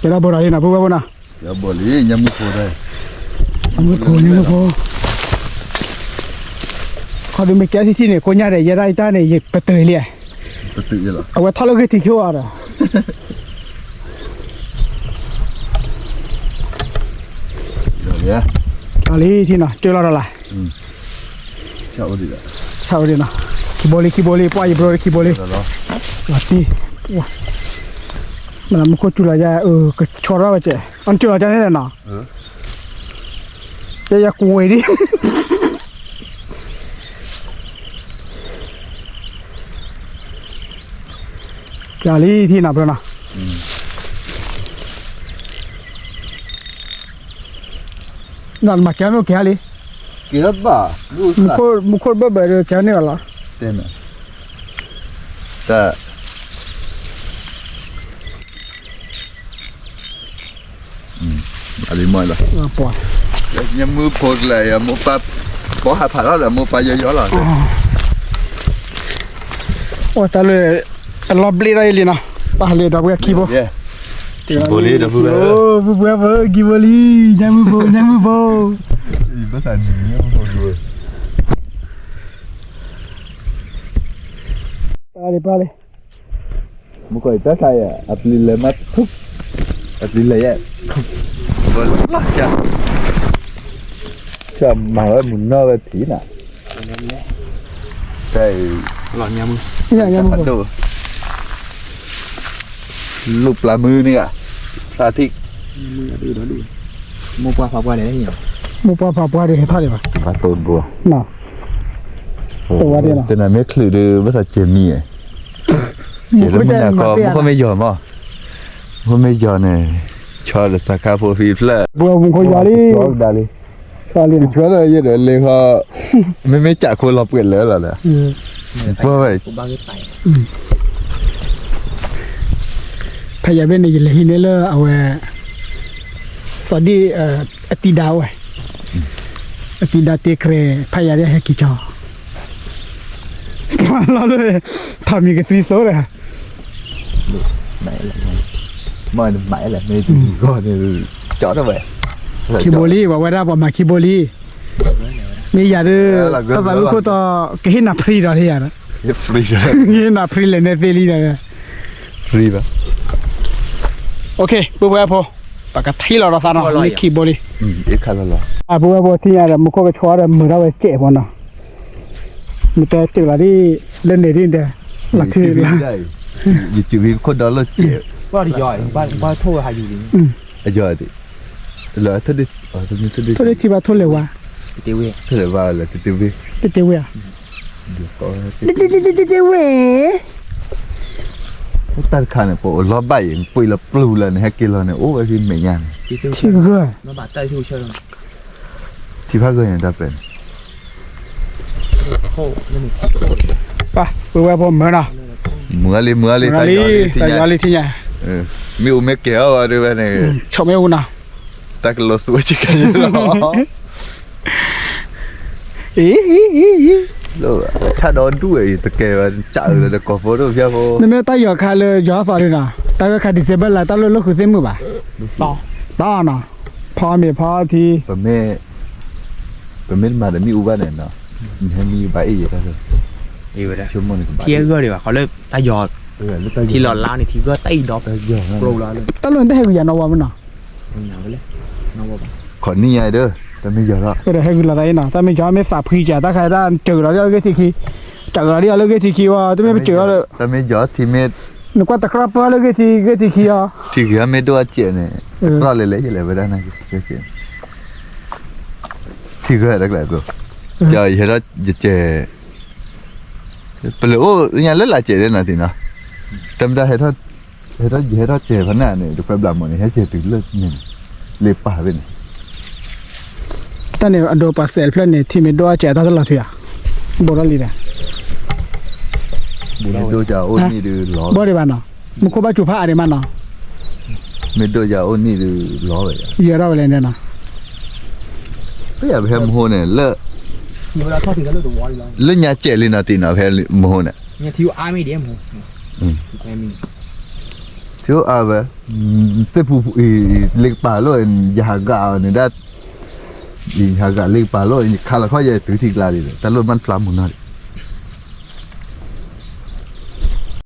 cái đó bố đây nào bố nào Ya boleh nyamu pho đây. Nyamu phoเขาดูไม่แก้ที่เนี่ยคนยาได้ยาได้ตาเนี่ยยิบไปเตยเลย Betul je lah. เอาไว้ทอดแล้วก็ทิ้งเขาอ่ะ Ya. เอาเลยที่น่ะเจอแล้วล่ะ Cak boleh tak? เช่าดีน่ะคีโบลีปล่อยบรอคีโบลี Dah lah. ว่าตีว้ามันก็จุลายาก็ชอราเจ้อันจุลายาเนี่ยนะจะอยากงวยดิกาลีที่นับแล้วนะนั่นมาแค่ไม่แค่ลี Kira ba? Mukul berbeda macam ni lah. Tena. Tak. Ada mai lah. Apa? Yang mu pot lah, yang mu pa, po hap hal lah, mu pa yo lah. Oh, tak le, lobby lah ini nah. Pahle dah buat kibo. Ya. Boleh dah buat. Oh, buat apa? Giboli, jamu bo. Betul ni, mu dua. Balik. Muka itu saya apli lemat thuk. Apli layat. Lah cha. Cha mau mun no ve thi na. Đây. Lọt nhà mưa. Ya, jamu bo. Aduh. Lục là mưa nè à. Ta thích. Mưa từ đó đi. Mua qua để đấy nhiều. Mua apa dia thari ba. Ba tôn bùa. Nah. Ủa đi nào. Tên là mấy khử đưa rất là chèn mì. Chỉ là mình là có mấy giờ mà. Có mấy giờ này cho được tất cả phụ phí là. Bùa bùn khôi gió đi. Đó đi. Sao đi nào. Chúa là như để lên họ mấy chả khôi lọc quyền lớn là. Bùa vậy. Cũng bao cái tay. พยาเวนนี่เลยฮินเลอเอาสอดีอติดาวอติดาเตเครพยาเรียกกี่จอเราเลยทำมีกันซีโซ่เลย Mãi là mê tụi con này chó nó vậy. คิโบลีว่าได้บอกมาคิโบลีนี่อย่าดื้อก็แบบลูกตัวก็เห็นนับพรีเราที่อย่านะ Free rồi. เห็นนับพรีเลยในเตลีเลย Free vậy. โอเคปุ๊บปุ๊บพอปากกาที่เราสานนี่คิโบลี Ít khá là lo. ปุ๊บปุ๊บที่อะไรมุกก็ชัวร์มือเราเจ็บมันนะมันแต่เจออะไรที่เล่นเด็ดเดียหลักที่ละ Chỉ vì con đó là chịu. Bao đi giỏi, bao thua hay gì đi. Giờ thì lỡ thế đi. Thế đi. ทุเรศที่ว่าทุเรศว่า Tiêu về. Thế là vào là cái tiêu vi. เจ๊เว้ย Được có. เจ๊เว้ย Ta khả năng bộ lo bảy quỳ là blue lần hay kia lần này ô cái phim mẹ nhàng. Tiêu tiêu ชื่อ chơi. เฮ้ย Nó bảo tay thu chơi rồi. Thì phát người ta bên. Khô, nên mình khô. ไปปุ๊บปุ๊บเหมือนนะ Mưa lên นา ta ลี nhỏ đi thì แต่ยอ nhàng. ลีที่เนี่ย Miu mấy kéo vào đây bên này. ชมไม่อุ่นนะ Ta cái lột suối chỉ cái gì đó. อี Rồi cha đón đuổi ta kể và chạy là được có phố đâu phía phố. นี่ไม่ต้องหยอกใครเลยหยอกสอนเลยนะแต่ก็ใครดิเซเบิลอะไรต้องเลือกคือเส้นมือป่ะ To. ต้อนะพอมีพอที Và mẹ mà đã miu bên này nó. Hay miu bãi gì đó rồi. Đi về đây. Chúng mình cũng Thia gơ đi vào, họ lên tay giọt. Thì lọt lao này thì gơ tay đọp. Pro lao lên. ต้องเลือกได้ให้กูอย่านอนมันนะ Mình nào lên. Nó vào. Khỏi ni ai đó. Ta mới giờ đó. ก็ได้ให้กูละได้นะแต่ไม่ยอมไม่สับพีจ่าถ้าใครได้เจอเราเรียกทีคีเจอเราเรียกทีคีว่าถ้าไม่เจอเรา Ta mới giờ thì mẹ นึกว่าตะครับเรียกทีคีอ่ะ thì cái mẹ đua chuyện này. Nó lấy gì lại vào đây này cái chuyện. Thì cái đó lại rồi. Trời thế đó trẻ. Bây giờ ô nhà rất là trẻ đây là thì nào. Tâm ra thế đó trẻ vấn nạn này được phép làm một này hết trẻ từ lớp nhìn. Lệp bà bên này. ตอนนี้อันโดปัสเซลเพื่อนเนี่ยที่มีดอแจตลอดทีอ่ะบอกอะไรเนี่ย Mẹ đua chào ôn đi từ ló. บอกได้บ้างเนาะมุขบ้าจุภาอะไรมันเนาะ Mẹ đua chào ôn đi từ ló vậy. เยอะเราเลยเนี่ยเนาะ Bây giờ em hôn này lỡ Nhưng mà đã thoát thì nó lên từ ngoài lao. lỡ nhà trẻ lên nào thì nào em hôn này. Nhà thiếu ai mới đem hả? Em mình. Thiếu à vậy. Thế phụ lịch bà rồi nhà gạo này đã nhà gạo lịch bà rồi khá là khó dễ từ thịt là đi rồi. Ta luôn mang phàm một nơi.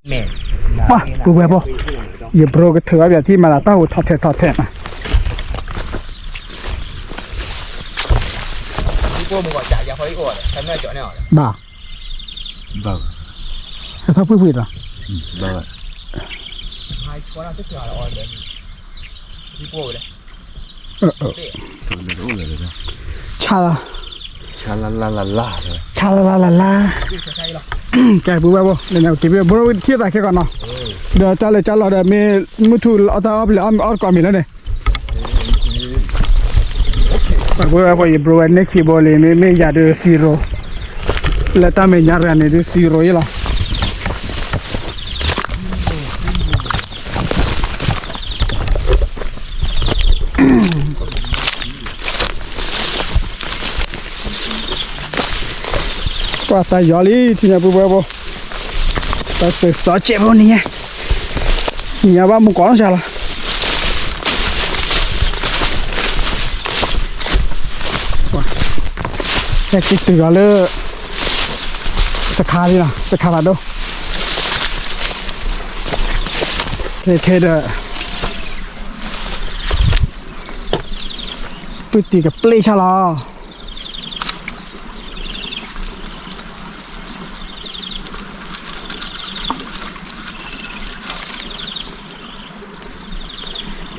แม่ มากูแบบว่าอย่าโปรกเถื่อแบบที่มาละเต้าทอดแทะนะ ที่พวกมึงก็จ่ายยาพอดีกว่าฉันไม่จ่ายแน่หรอ บ้า Vâng. ถ้าพูดผิดอ่ะ Thế บ้า ไฮสควอตที่เกี่ยวอะไรเลยพี่โป้เลย ตัวเลยโอ้เลยนะ ชาลา ชาลาลาลาลาเลย ชาลาลาลาลา พี่ใช่หรอ แกปุ๊บปุ๊บเนี่ยเนี่ยกินไปบริเวณที่ตาแค่ก่อนเนาะเดี๋ยวจ้าเลยจ้าเราเดี๋ยวมีมือถือเอาตาเอาไปเลยเอาก่อนมีแล้วเนี่ยปุ๊บปุ๊บบริเวณนี้คีย์บอร์ดเลยมียาดูซีโร่แล้วตาไม่ยาเรนดูซีโร่ยี่หรอว่าตายอลีที่เนี่ยปุ๊บปุ๊บตาเสือสอเจ็บวันนี้เนี่ยว่ามึงก่อนใช่หรอแค่คิดถึงเลยสคาลีนะสคาลาโดเท่ๆเด้อปุ๊บตีกับเปลี่ยชาลา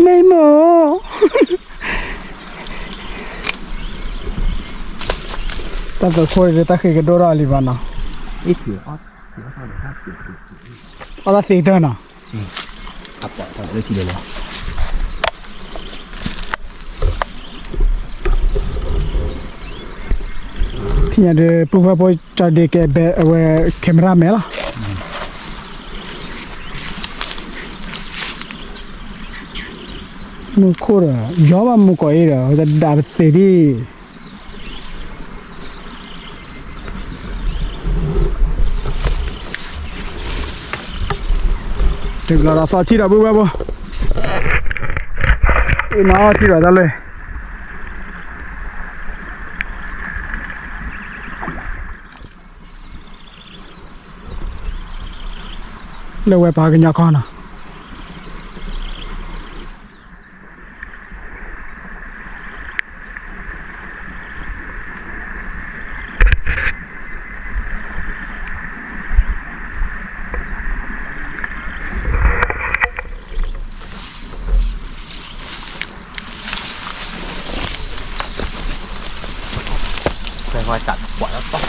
ไม่หมอแต่ตัวคุยเลยตาคือกันโดราลีบานะ อีถือออสถือออสครับ เอาละสีเดินอ่ะ ขับปล่อยเลยทีเดียวเลย ที่เนี่ยเดี๋ยวปุ๊บปุ๊บจะเด็กแบบเวแคมราแม่ละมุขระยอมมุขอีระแต่ดาบเตดีเด็กเราสาวที่เราปุ๊บปุ๊บอีน้าที่เราได้เลยเลี้ยวไปพากันยาคอนะเคยคอยจัดปล่อยแล้วต้อง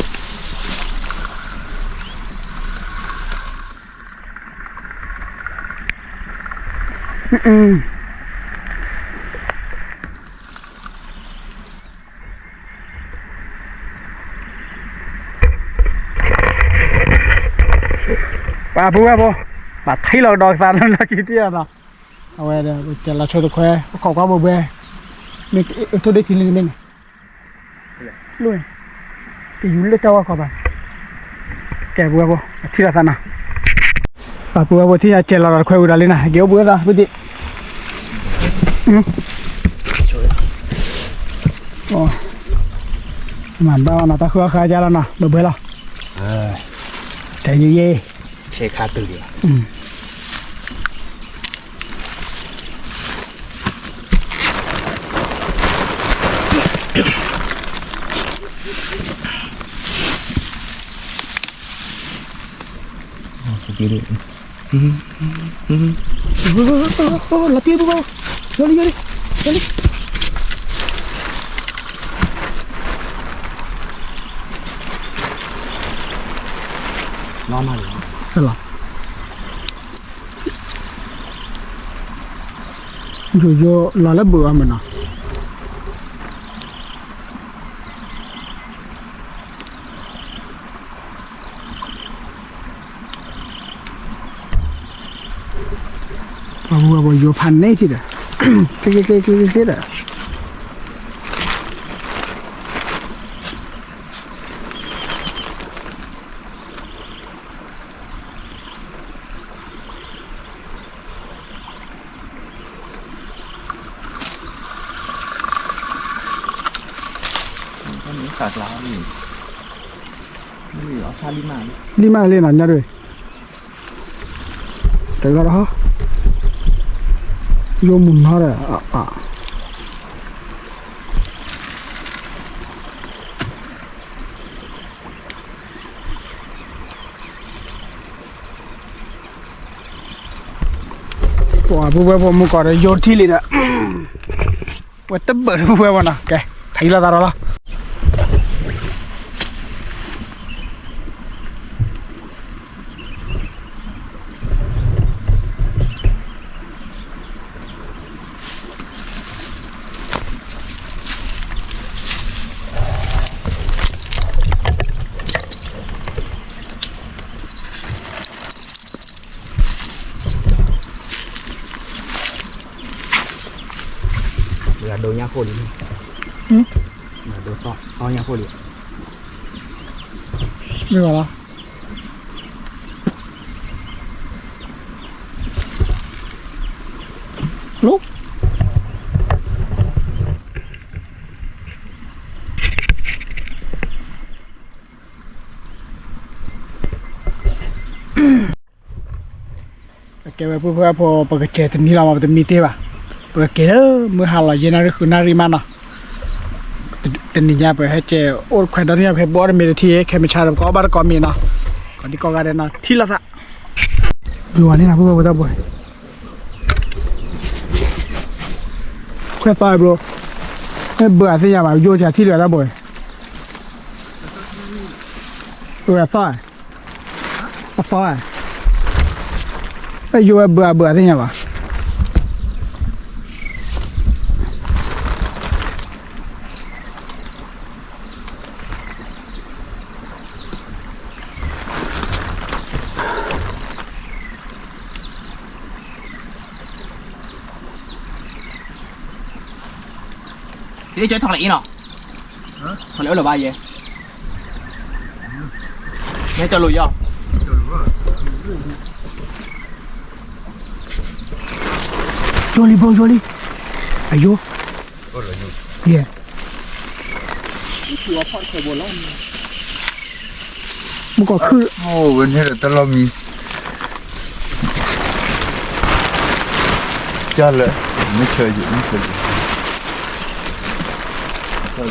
ป่าปุ๊บปุ๊บป่าไทยเราดอกสารเราคิดที่อะไรเอาไว้เดี๋ยวจะเราช่วยตัวแควขอความบ่เบื่อมีตัวเด็กที่ลืมเนี่ยลุยที่อยู่เล็กจ้าวขอไปแกปุ๊บปุ๊บที่เราสานป่าปุ๊บปุ๊บที่จะเจอเราแควอุดาลินะเกี่ยวปุ๊บนะปุ๊บดิโอ้มันบ้านะตาขัวขาจาแล้วนะบ่เบื่อละใจเย่เชคาตื่น latihan bu bawah. Gali. Lama. Salah. Jojo lala buah mana? Abu yo panai tidak, kek tidak. Ini kat lah ni. Ni asal 5. 5 lên nanya rồi. Tengok dah. Yo munhar ah. 哇，不会，我们搞的有体力的，我根本不会玩了，给，抬了打了。là đồ nha khô đi. Là đồ to nha khô đi. 没有了。喽。Kayak apa pakai cat ni lama betul miti ba. Pakai mưa hà là gì nào khử nari mana. Tên nhà phải hết chế ôn khoai đó nha phải bỏ ra mì thì cái mình chả có bắt có mì nào. Còn đi có cái nào thì là sao. Đùa này nào bữa bữa bữa. Khoai tây bro. Cái bữa thì nhà mà vô chả thì là đó bữa. Bữa sao? Sao? Cái vô bữa thì nhà mà. Thế chơi thằng lĩ nào? Thằng lĩ là ba gì? Nghe cho lùi vô. Jolly bro, Jolly. Ayo. Yeah. Một quả khư. Bên hết là tao lo mi. Cha lệ, mới chơi gì, mới chơi gì. Ôi.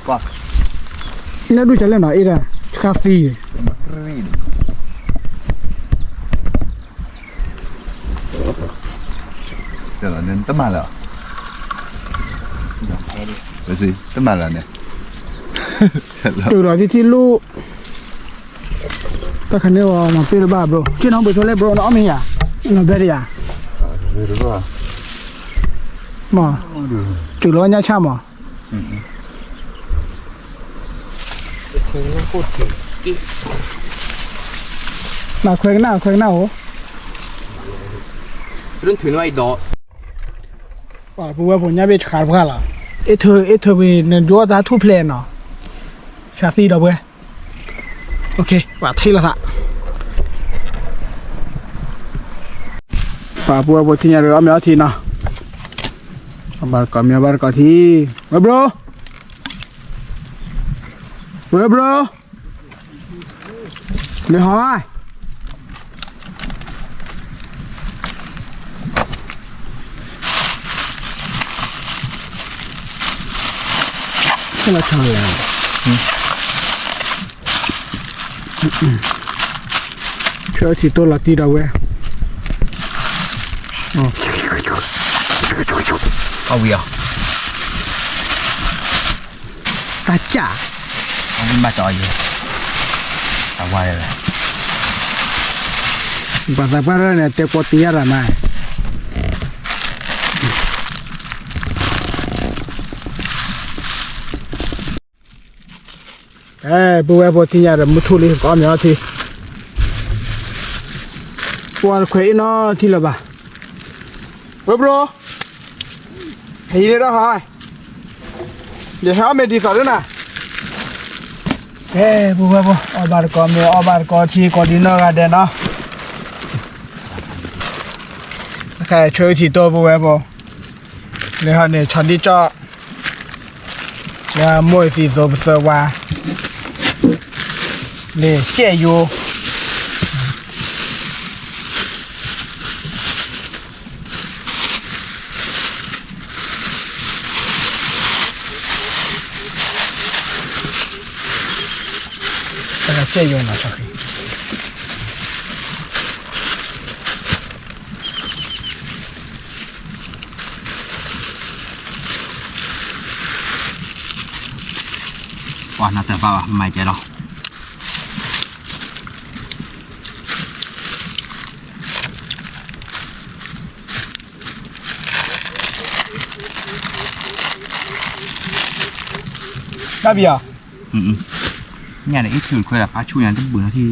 Apa? Ini aduh jalan nak ira. Kasih. Jalan nên tấm là. Cái gì? Tấm là nè. Từ đó thì lu. Ta khẩn này mà tiêu ba bro. Chứ nó bị cho lấy bro nó mình à? Nó bé đi à? Được rồi. Mà. Từ đó nha cha mà. Nào khoe nào. Run thuyền ngoài đó. Wow, bữa bữa nhà bị khát quá là. Ít thôi vì nên chúa ra thu plan nó. Chassis đâu bữa. Ok, và thấy là sao? Và bữa thì nhà rồi ông thì nào. Bar có thì. Bro. Bro. Mày hỏi. Cái là trời à. Chơi thì tôi là tí đâu ấy. Không biết. Ta chả. Không biết mà trò gì. Tao qua đây rồi. Bahasa baru ni teko tiara mai. Bữa tiara mutu li có nhiều thì. Qua khỏe nó thì là bà. Bro. Hay đấy đó hả? Để háo mày đi sao nữa nè. Bữa obar có thì có đi nó ra đây nó. Cái chơi thì tôi bữa để họ này chọn đi cho là mỗi thì rồi sơ qua để che vô 这个借用了才可以。哇，那怎么办吧？买结了。那边啊，เนี่ยไอ้ถือคุยละป้าช่วยยังต้องเบื่อที่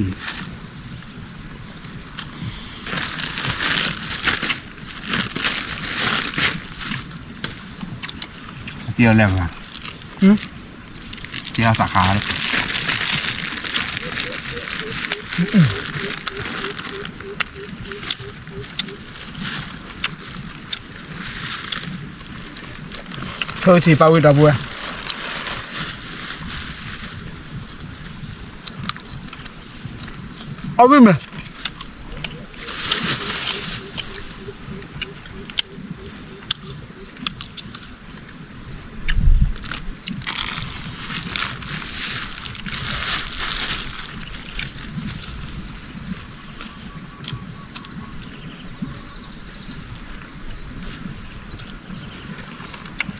เที่ยวแล้วกันเที่ยวสาขาเลย เธอที่ปาวิดาบัวเอาวิ่งมา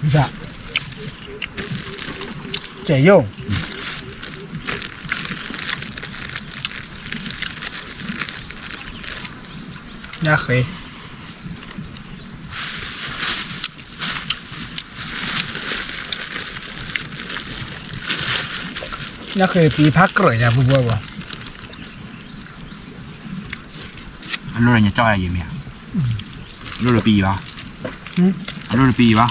你看，这用。也可以。也可以比他个人不不不。 รู้อะไรเนี่ยจ้อยอะไรอยู่เนี่ยรู้ละปีปะรู้ละปีปะ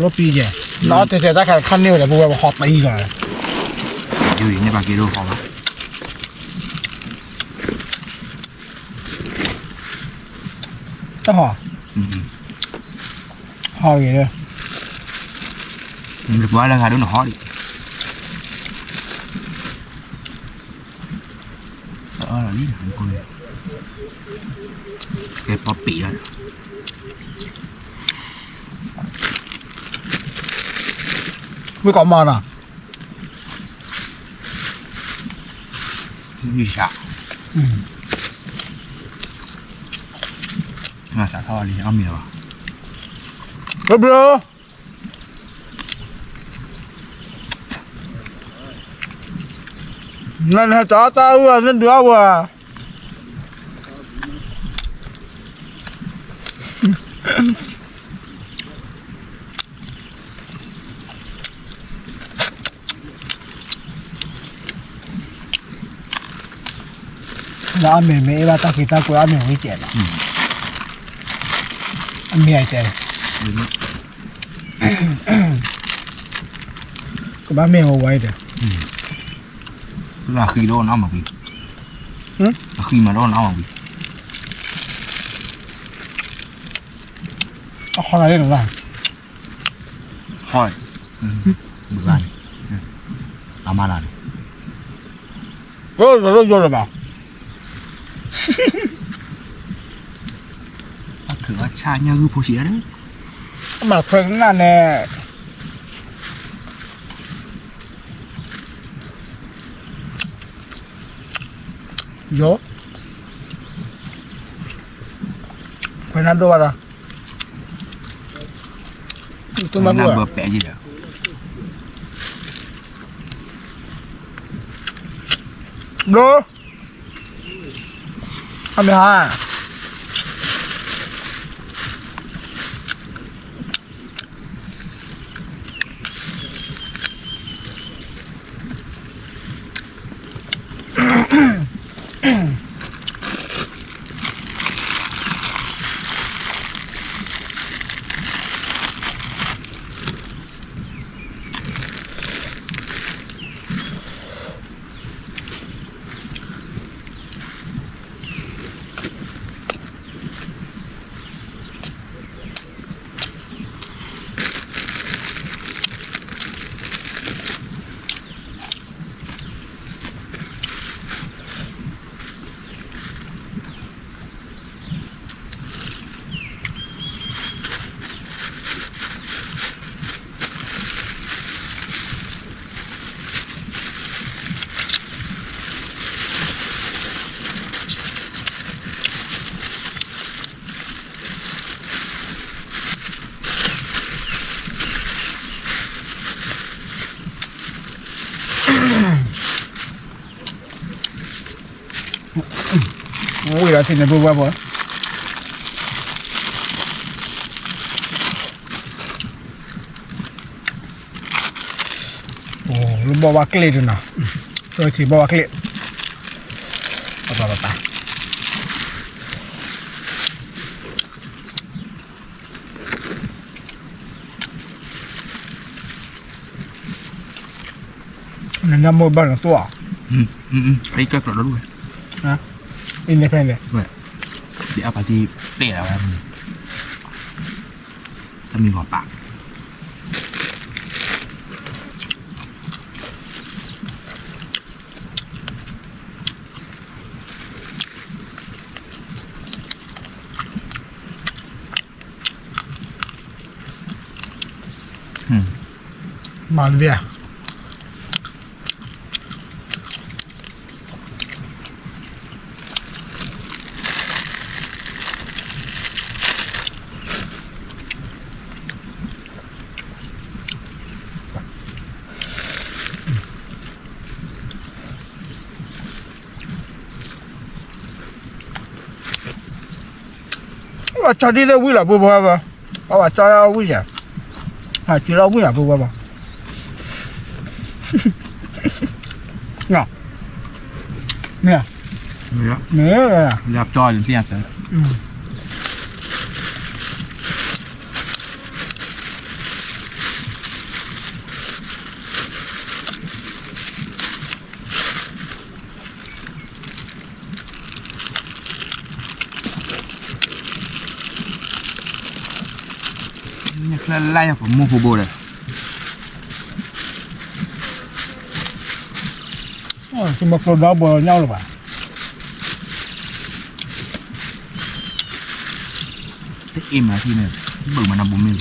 我比的，然后这些再看看牛的不不好低个。 อยู่ในปากกิโลพอปะ 这好，好一点。 มันจะว่าราคาดูหน่อยดินี่หันคนแกป๊อปปี้แล้ว 没搞嘛呢？ วิชามาสาทอเลยเอามีหรอ 不不。那还咋打我？那多我。那阿妹妹吧，打给打过阿妹会见了。阿妹还见。ก็บ้านแม่เอาไว้เด้อ là khi đó nó mà bị khi mà đó nó mà bị เอาข้ออะไรหรือเปล่า thôi bữa ăn làm ăn này โอ้โหโยนเลยเปล่า thử cha nhà gư phố xía đấy มาเพิ่งนั่นแน่โยไปนั่นด้วยล่ะตัวมา làm บัว bờ bẹ gì đó โดทำไมฮะ เ Ui là thịt này vừa vừa. Lu bawa klik tu nak. Rồi thì bawa klik. Apa. Nên nhắm môi bằng tua. Cái cất rồi đó luôn. Hả? Independent. Đi ăn party để nào em. Ta mình ngọt bạc. Malvia. Cho đi đâu vui là vui vui mà cho đâu vui nhỉ? Chỉ đâu vui là vui vui mà. Nè. Nè. Nè. Gặp cho lên tiền tới. Lai của mua phù bồ này. Chỉ một số đó bờ nhau rồi bà. Thích im là thì này bự mà nằm 40.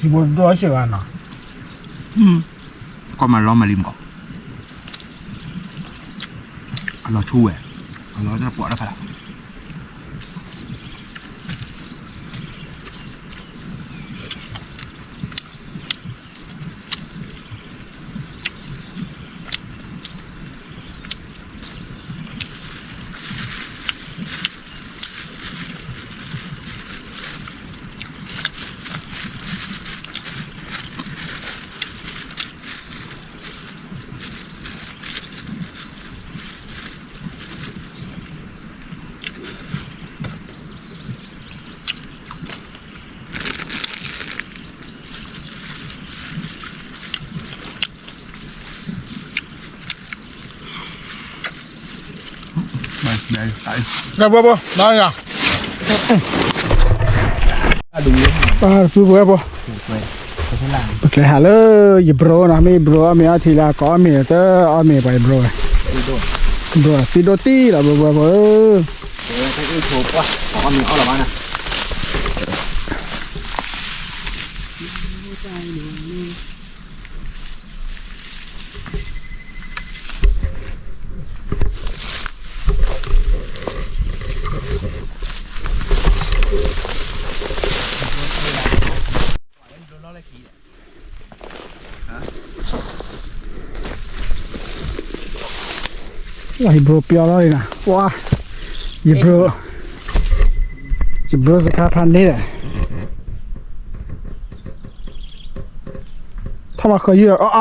Chỉ một đôi chứ anh à. Con mà lo mà lim cỏ. Lo chua à. Lo rất bỏ ra phải. Đây, tại. Đây bố, đây à. Đúng À, vui bố. Ok, hello, you bro, na mi bro, mi thì là có mi tớ, mi bài bro. Bro, tido ti là bro bro. Cái chụp quá, có mình ao là bạn à. Wah, bro piala ni nah. Wah, ya bro. บรสคาพันนี่แหละถ้ามาเคยยืดอ้อ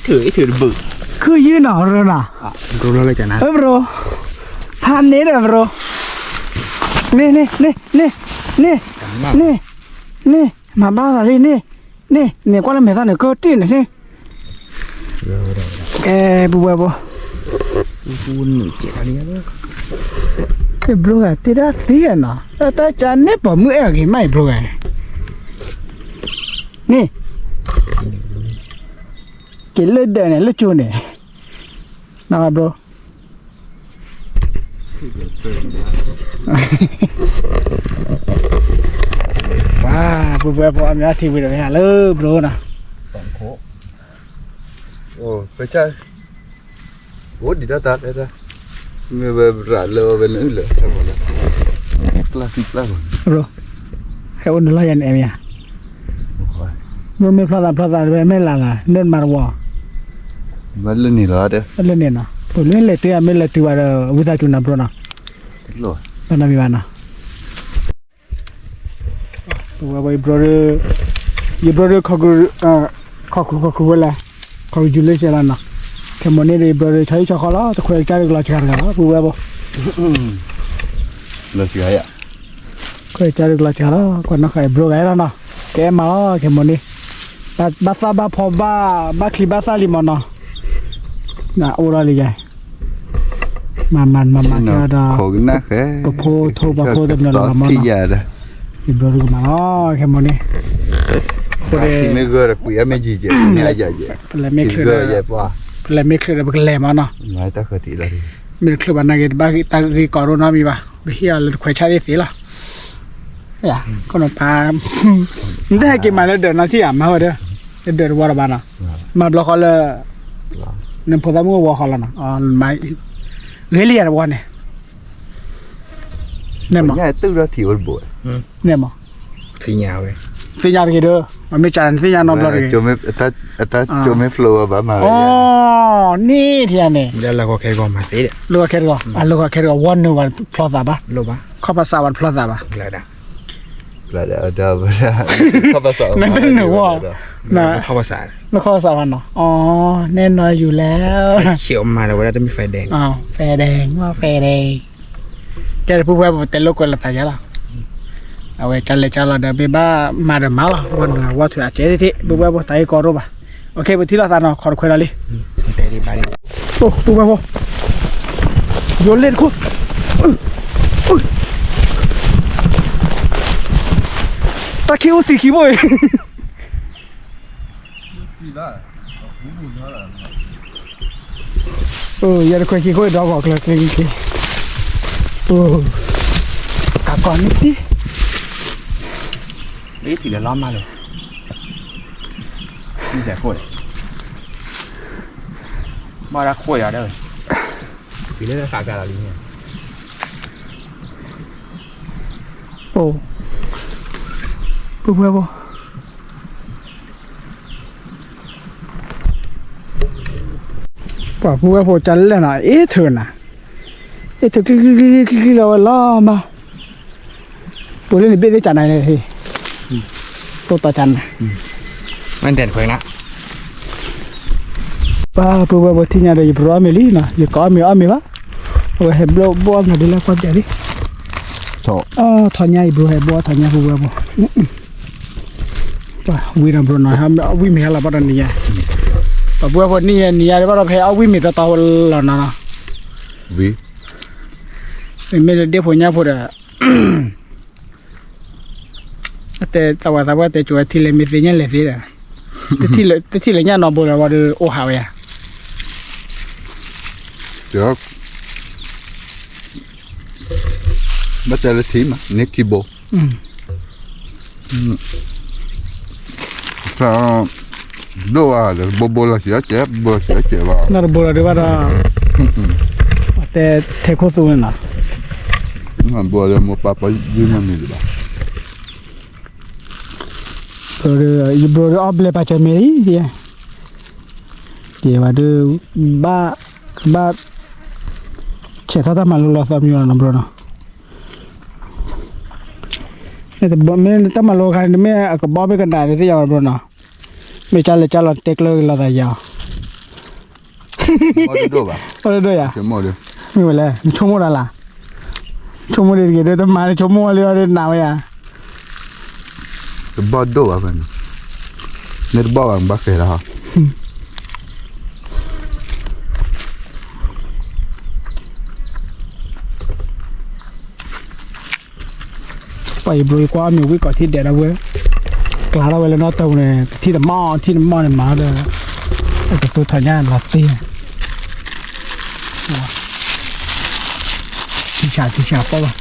ถือบึก คือยืดหนอเลยนะ รู้เลยจากนั้น บรพันนี้เด้อบรนี่มาบ้าอะไรนี่กว่าเราไม่ทำเนี่ยก็ตีนนี่บัวคูณเจ็ดอันนี้เลย บรตีได้ตีนะแต่จานนี้ผมมือเองไม่บรนี่กินเลือดเดินเนี่ยเลือดจูเนี่ยนะบรว้าบัวพอมีอาทีวีเลยฮะเลิกบรนะ Ồ, phải chơi. Ủa đi ra tạt đây ra. Người về rả lơ về nữ lửa theo gọi là. Classic lắm. Bro. Hãy ôn lại anh em nha. Bro mới plaza mới là nên mà wow. Vẫn lên này rồi đấy. Lên này nào. Bro lên lại từ mình lại từ vào vui chơi nào bro nào. Thích rồi. Nó làm gì bạn nào. Bro khóc là khóc julai jalan nak. Kemudian dia bro cari cakalah, tu kau cari gelas cakalah, buat apa? Gelas cakalah. Kau cari gelas cakalah, kau nak kau bro gaya nak. Kau malah kemudian. Basa phoba, bakli basa lima nak. Nak orang lihat. Maman ada. Khổ cái nát thế. Bapo dem dalam mana. Thì giờ đó. Bro mana kemudian. Thì mới gỡ được quỷ mấy gì chứ, nghe giờ vậy. Là mấy cái gỡ vậy qua. Là mấy cái bậc lẻ mà nó. Nói ta khởi thị là đi. Mấy cái bạn này ba cái ta cái corona mi ba. Bây giờ là khỏe trái đấy xí là. Ya, con nó pa. Ini hai cái mà nó đỡ nó thì à mà hồi đó. Đỡ qua bạn à. Mà block là nên phổ mua qua họ là nó. Máy ghế liền là quan này. Nè mà. Nhà tư ra thì ổn buổi. Nè mà. thì nhà vậy Thì nhà cái đó. Mà mấy chàng thì nhà nó block cái. Cho mấy cho mấy flow bà mà. Ni thì anh này. đây là có cái gom mà tí đấy Lu cái đó. Lu cái đó one new one plus apa? lô ba Kau pasal one plus apa? lại đã Là ada. Không bao giờ. Nanti nửa. Nah, เข้าภาษา แล้วข้อสอบเนาะอ๋อแน่นอนอยู่แล้ว เขียวมาแล้วว่าจะมีไฟแดง อ้าวแฟแดงว่าแฟแดงแกจะพูดว่าแต่ลูกคนละตายละเอาไว้จันเลยจันละเดี๋ยวไปบ้ามาเดี๋ยวมาละวันว่าถืออาเจดิที่พูดว่าตายก่อนรู้ป่ะโอเคไปที่ละตาเนาะขอคุยอะไร แต่ดีไป โอ้พูดว่าโยนเล่นคุณตะคิวสีคิวเลยอย่าได้คุยกี่คุยดอกบอกเลยกี่กลับก่อนนิดดิ นี่ถือล้อมมาเลยนี่แต่โคตรมาละโคตรอะเด้อปีนี้จะขาดการอะไรเนี่ย โอ้ปุ๊บปุ๊บป่ะพูดว่าพอจันเลยนะเธอน่ะเธอคือเราล้อมาตัวเล่นเบี้ยได้จันไหนเลยทีตัวต่อจัน มันเด่นคุยนะ ป่ะพูดว่าที่นี่เราอยู่พร้อมเลยนะอยู่ก้อนมีอ้อมมีวะว่าเห็นบัวบัวมาดีแล้วความใจดิ Thọ. ถอนใหญ่บัวเห็นบัวถอนใหญ่บัวบัวป่ะวิ่งน้ำบัวหน่อยครับวิ่งไม่ให้เราบ้านนี้ป่ะบัวคนนี้นี่อะไรบ้านเราแพ้เอาวิ่งไม่ต่อต่อหล่อนะ Vì. ไม่ได้เดี๋ยวผมเนี่ยพูดอะแต่แต่ว่าแต่จัวที่เลยไม่เสียเนี่ยเลยสิอะที่เลยเนี่ยนอนบนเราว่าดูโอ้หาวะ Được. Bắt tay là thím mà, nếp kỳ bộ. Sao đâu à, bố là chỉ chết, bố chỉ chết vào. นั่นบนเราดูว่าแต่เทโคสูนน่ะ Mà bố là một bà dư mà mình được. ตัวยูโบรออบเลยปัจจัยเมรี่เดียเดี๋ยวว่าดูบ้า เฉยถ้าทำมาลุลาสามีนะบรนะเนี่ยแต่บ่ไม่ถ้ามาโลกันไม่ก็บ่ไปกันได้ที่ยาวบรนะไม่จ้าเลยจ้าเราเทคเลยละแต่ยาว Mau ba? โอ้ยด้วยอ่ะ Ke mau dia. ไม่เป็นไรชั่วโมงละชั่วโมงเดียวเดี๋ยวต้องมาชั่วโมงเดียวเดี๋ยวหนาวอ่ะ Ke bodoh apa ni? Ni bawang bakar dah. ไปบริกว่ามีวิก่อนที่เด็ดเอาไว้กลาเราไว้แล้วเนาะตัวเนี่ยที่the mallเนี่ยมาเลยแต่ตัวทานลาเต้ที่ชาป่ะวะ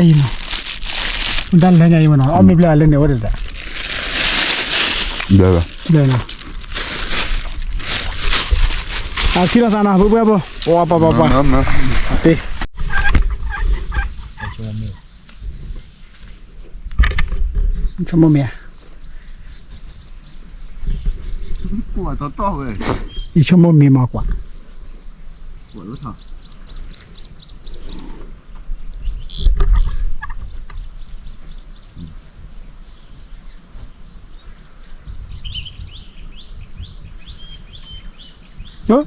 ตีนมันดันอะไรไงมันเนาะไม่เป็นไรเลยเนี่ยว่าเด็ด Dah ba. เลยนะที่เราสานะปุ๊บปุ๊บว้าป่ะ Mama. ตีชั่วโมงเมีย Kuat totoh weh. อีชั่วโมงมีมากกว่า Kuat lu tak?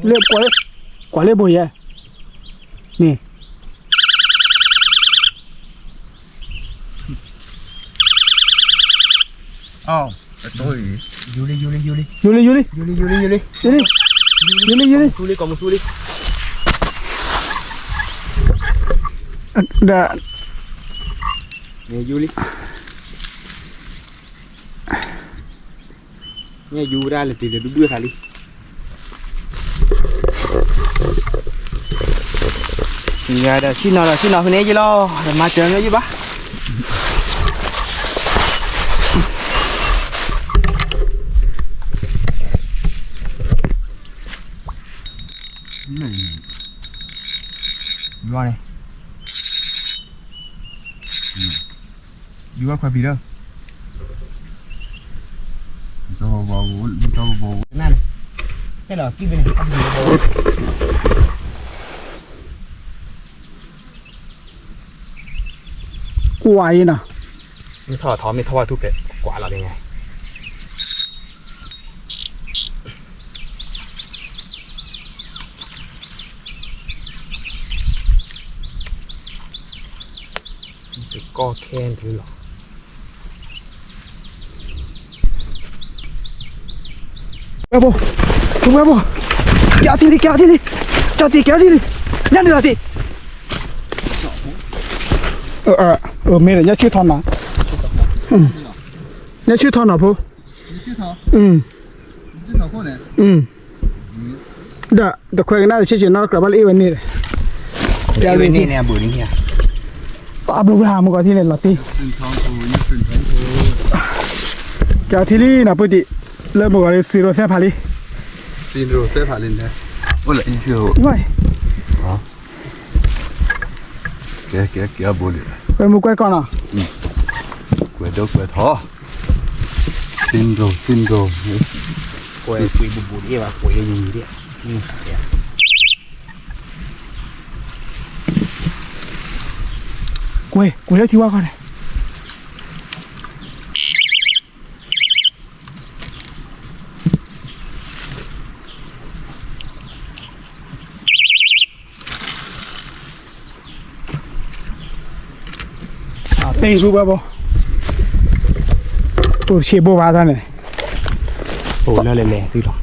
เรียบกว่าเรียบบุยนี่ Oh, betul. Yuli. Yuli Yuli. Kamu suli. Dah. Ni Yuli. Ni Yura lah tidak dua kali. Ni ada sini je lah. Ada macam ni je bah. Dua ni. Dua kau bila? Bau. Mana? Hello, kita ni. Kuai na. ไม่ทอดท้อไม่ทอดทุกเป็ดกว่าเราได้ไงก็แค่นี้หรอBebo. Bebo. Kéo đi. Cho đi kéo đi. Nhanh đi. Mẹ này nhá chưa thon nào. Nhá chưa thon nào bố. Chưa thon. Chưa thon con này. Đã, được khỏe cái nào để nó cả bao nhiêu bên này. Kéo đi nè bữa đi nha. Áp lực làm một cái gì này là tí. Kéo thì đi nào bữa đi. Lên một cái xì rồi xe phá đi. Xin rồi xếp hạ lên đây. Ôi lại chưa. Vậy. Kìa bố đi. Quay một quay con à? Quay đâu quay thó. Xin rồi. Quay bù đi và quay gì đi. Quay lấy thì qua con này. Tây giúp bố. Tôi chia bố vào ra này. Ồ nó lè tí đó.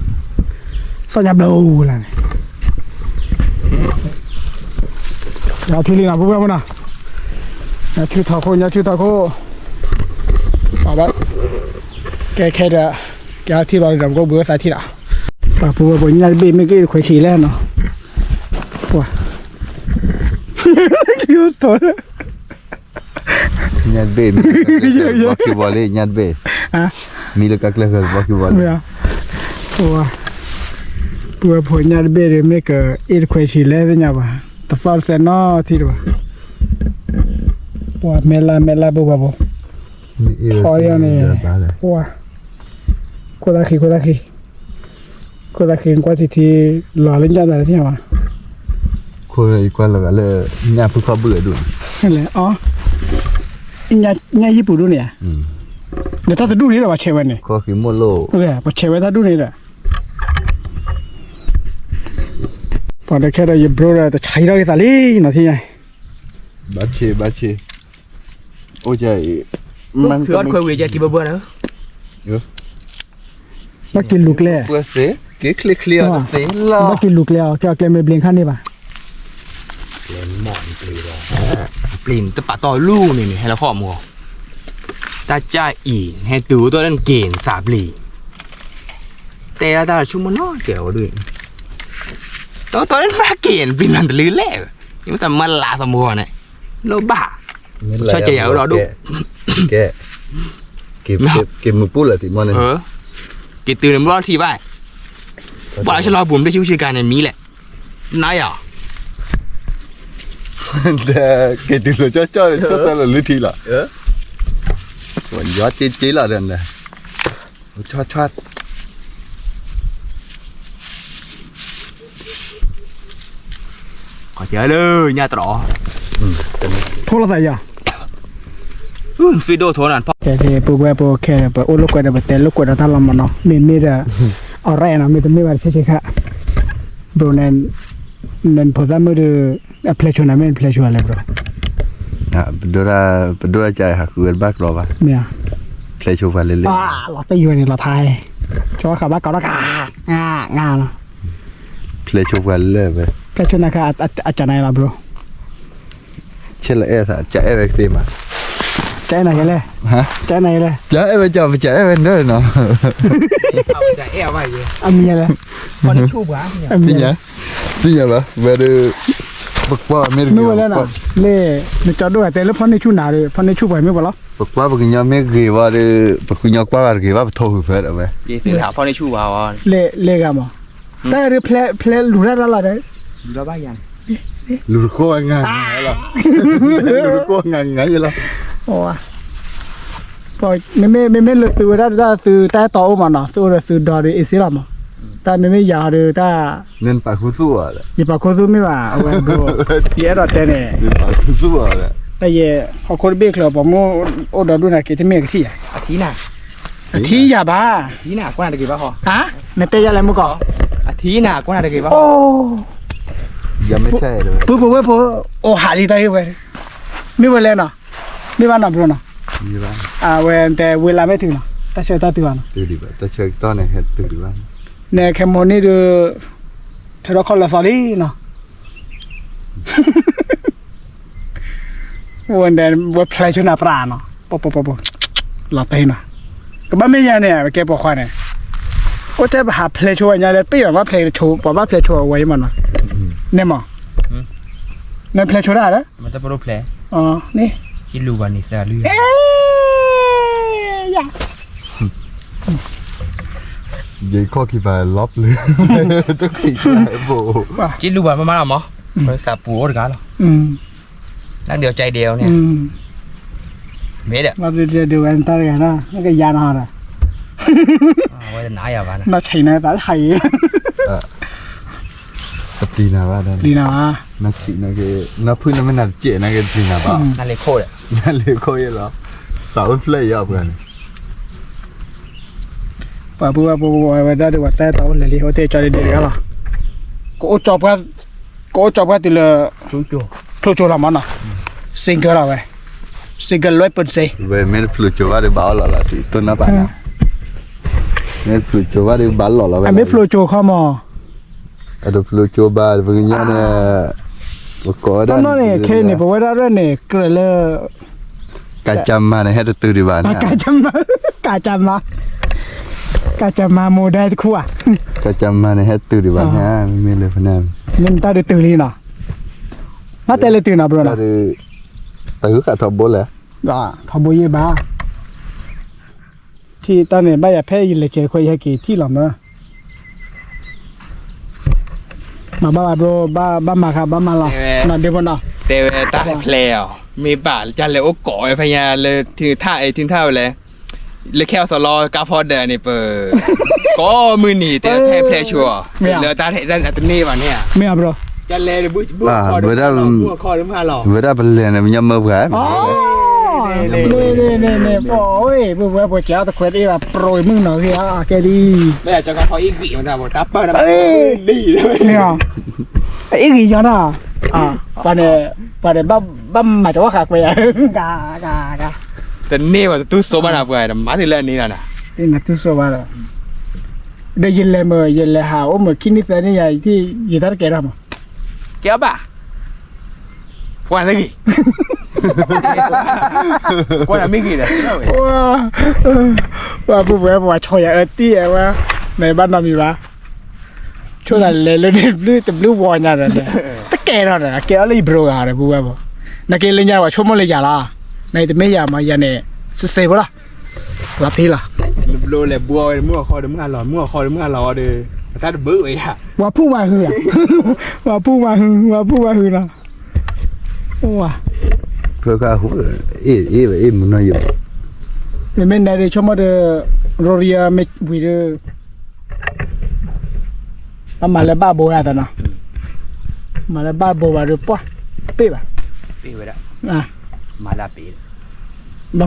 Sao nhập đầu là này. Nhà thi nào bố nào. Nhà chú thảo khô. Bảo bác. Cái đã. Cái thi vào đồng có bữa sai thi nào. Bà bố nhà bị mấy cái khỏe chỉ lên nó. Wow. Yêu thôi. Nyat be. Baki boleh nyat be. Hả? Mila kaklah baki boleh. Wow. Bữa phổi nhà bê rồi mấy cái ít khỏe chỉ lên với nhau bà. Ta phao xe nó thì rồi. Wow, mẹ la bố. Hỏi này. Wow. Cô ta khi qua thì lò lên ra là thế nào à? คนอีกคนแล้วก็เลยญาติผู้เขาเบื่อด้วย นั่นแหละอ๋อญี่ปุ่นดูเนี่ยเดี๋ยวถ้าจะดูนี่เราว่าเชวันเนี่ย ก็คือโมโล เออพอเชวันถ้าดูนี่แหละพอได้แค่ได้ยิบโบราแต่ใช้ได้ตาลีนาทีไง บาเชโอ้ใจมัน ถือว่าคุยจะกินเบื่อเนอะ มากินลูกเล่ เพื่อเสเก๋เคลียร์เสล่ะ มากินลูกเล่แกไม่เบลงขั้นนี่ป่ะ ปลิ่นตะปะต่อลูกนี่ให้เราข้อมัวตาจ้าอีให้ตูตัวนั้นเก่งสาบลีแต่ตาชุ่มมันน้อยเจ๋วด้วยตัวนั้นมาเก่งปลิ่นมันตะลื้อแหละยังแต่มันลาสมัวเนี่ยโลบ้าช่วยใจเอาเราดู แกเก็บมือปุ้นเลยติมัน กินตื่นมันรอดทีบ้าบอกฉันรอบุ๋มได้ชิวๆกันในมีแหละนายอ่ะ แต่เก็บตื่นเลยจ้าเลยชอบแต่ละลือทีละส่วนยอดจีละเดินเลยชอด ขอเจอเลยญาติต่อ โทรศัพท์อ่ะ สวีโดโทนันพ่อ แค่ปุ๊บปุ๊บแค่ปุ๊บโอ้ลูกกวาดแบบแต่ลูกกวาดท่าลำมันเนาะมีเด้อเอาไรนะมีแต่ไม่ว่าใช่ค่ะบรูนั่นพอจะมือเดือเพลชวนะไม่เพลชวอะไรบรู ดูราใจหักเกินบ้ากรอปะ เนี่ย เพลย์โชว์ไปเรื่อย เราตีอยู่นี่เราไทยชอบขับบ้านเก่าแล้วกันงาเนาะ ๆเพลย์โชว์ไปเรื่อยๆไป เพลชวนะคะอาจารย์ไหนล่ะบรู เช่นละจะเวกตีมา ใจไหนเลย ฮะ ใจไหนเลย จะไปจะไปเด้อเนาะ เอาใจแอวไปเยอะ อามีอะไร พอได้ชูบ้าเนี่ย อามี ที่ยังปะเวลาปักว่าไม่รู้ นู่นแล้วนะเล่ในจอด้วยแต่แล้วพอในชูหนาเลยพอในชูไปไม่บอกหรอ ปักว่าปักยาไม่กี่ว่าเด้อปักยากว่ากี่ว่าโทรเพื่อนเอาไป เจสิถามพอได้ชูบ้าอ่ะ เล่กันมั้งแต่เรื่องเพลหลุดได้แล้วล่ะเด้อ เราบ้ายัง รู้โค้งงานไงล่ะรู้โค้งงานไงล่ะ โอ้ยพอไม่เลยซื้อได้ซื้อแต่ต่อมาเนาะซื้อดอร์เอซิล่ะมั้งแต่ไม่ยาวเลยแต่ เงินปากคู่สู้อ่ะ อย่าปากโคซุไม่ว่าเอาไว้บรูเยอะดอแต่เนี่ย เงินปากคู่สู้อ่ะ แต่เย่พอคนเบรกเลยบอกงูโอ้ดอดูนะเกจะเมกที่ อาทิตย์น่ะ ที่อย่าบ้า อาทิตย์น่ะกว่าน่าจะกี่บ้าพอ ฮะในเตยอะไรมึงก่อ อาทิตย์น่ะกว่าน่าจะกี่บ้า โอ้ ยังไม่ใช่เลย ปุ๊บโอ้หาลีตายเว้ยไม่เวลาเนาะไม่ว่าหนอบรูเนาะ มีบ้าง เว้นแต่เวลาไม่ถึงเนาะแต่เชื่อตาตัวเนาะ ตื่นดีบ้างแต่เช็คตอนไหนเห็นตื่นดีบ้าง เนี่ยแค่โมนี่ดูเธอเราคนละสอรี่เนาะวันเดนวันเพลย์ชุนาปราเนาะปุ๊บหลับไปเนาะก็บ้าไม่ยาเนี่ยแกบอกว่าเนี่ยก็จะหาเพลย์ชัวร์อย่างไรปีแบบว่าเพลย์ชัวร์บอกว่าเพลย์ชัวร์ไว้มันเนาะเนี่ยมั้งเนี่ยเพลย์ชัวร์ได้แล้ว มันจะโปรเพลย์ อ๋อนี่ คิดรู้วันนี้ซะลื่น อย่า ยัยข้อกี่ใบล็อบเลยต้องขี่ไปโบ คิดรู้วันมาหรอมั้งมันสาปูรถกันหรอนั่งเดียวใจเดียวเนี่ยเม็ดอ่ะ เราเดี๋ยวกันตาเลยนะนั่นก็ยานหาละ ว่าจะไหนอ่ะวะนะ น่าใช่นะตาไทย ปฏินาว่าได้ ดีนะวะ นักขี่นักเกนักพื้นนั่นไม่นักเจนักเกตีนาบ้า นั่นเลยโคตรอ่ะ นั่นเลยเขาเยอะแล้วสาวเพลย์ยาวกัน ป่ะบัวได้ดูว่าแต่ตัวเลยลิโอเตจอดีกันละก็จบกันตีเลย จู่ โจละมันนะซิงเกิลละเว้ยซิงเกิล100%เว้ยไม่ได้พลุจว่าได้บ้าหล่อละที่ต้นน้ำปานะไม่พลุจว่าได้บ้าหล่อละเว้ย ไม่โปรโจเข้ามา ada perlu cuba bagaimana berkodan นั่นเนี่ยแค่เนี่ยบอกว่าได้เนี่ยเกิดเลย kacam mana ada tu di mana กาจำมาโมได้คู่อ่ะ kacam mana tu di mana milih benar มันตาดูตื่นลีนะน่าแต่เลยตื่นนะบรนะ ada tahu kat tak boleh ขบวยบ้าที่ตอนนี้บ้าอย่าแพ้ยินเลยเจอคุยให้กี่ที่หลังนะมาบ้าบรบ้ามาครับบ้ามาหรอมาเดี๋ยวนะ แต่ตาเพลย์มีบาทจันเลยโอ้ก่อยพญาเลยถึงท่าเลยเลยแค่สลอกาพอเดนี่เปิดก็มือหนีแต่แพ้เพลย์ชัวร์เลยตาเห็นอัตนี่วันเนี่ย ไม่เอาบร จะแลเลยบุ้คอเดี๋ยวคอเดี๋ยวมาหรอ vừa ra bên liền này nhâm mơ vừa อ๋อนี่โอ้ยบุ้ยเจ้าตะเควดอีแบบโปรยมึงหน่อยพี่อ่ะแกดี ไม่อยากจะก็พออีกวีมันจะบอกทับเปิ้ลนะดีเลย เนี่ยอีกอย่างน่ะปานเนี่ยบ้ามาจากว่าขากไปอ่ะกา แต่เนี่ยว่าตู้โซบานาเปื่อยแต่มาถึงเรื่องนี้แล้วนะ นี่นะทุกสวัสดิ์ได้ยินเลยมั้ยยินเลยหาโอ้มื้อคิดนี่แต่นี่ใหญ่ที่ยีตาแกรามั้ เกี่ยวป่ะวันละกี่วันละไม่กี่เลย ว่าผู้เว้ยว่าชอยตี้ว่าในบ้านเรามีวะช่วงนั้นเลยลื้อแต่ลื้อวอนอย่างนั้นตะแกเราเนี่ยแกอะไรบรูอะไรผู้เว้ยบ่นักเรียนว่าชั่วโมงเลยอย่าละในแต่ไม่อย่ามาอย่าเนี่ยเสียบ่ล่ะลัทธิล่ะ โลเลยบัวมั่วคอเดี๋ยวมึงหล่อมั่วคอเดี๋ยวมึงหล่อเด้อถ้าเบื่อไอ้ห่า ว่าผู้ว่าฮือว่าผู้ว่าฮือนะว่า vừa qua hú muốn nói gì เนี่ยแม่นได้ชั่วโมงเดโรเรียเมวิเดมาเลยบ้าโบราณตะนะมาเลยบ้าโบว่าดูป่ะปีป่ะ ปีไปแล้ว มาลาปี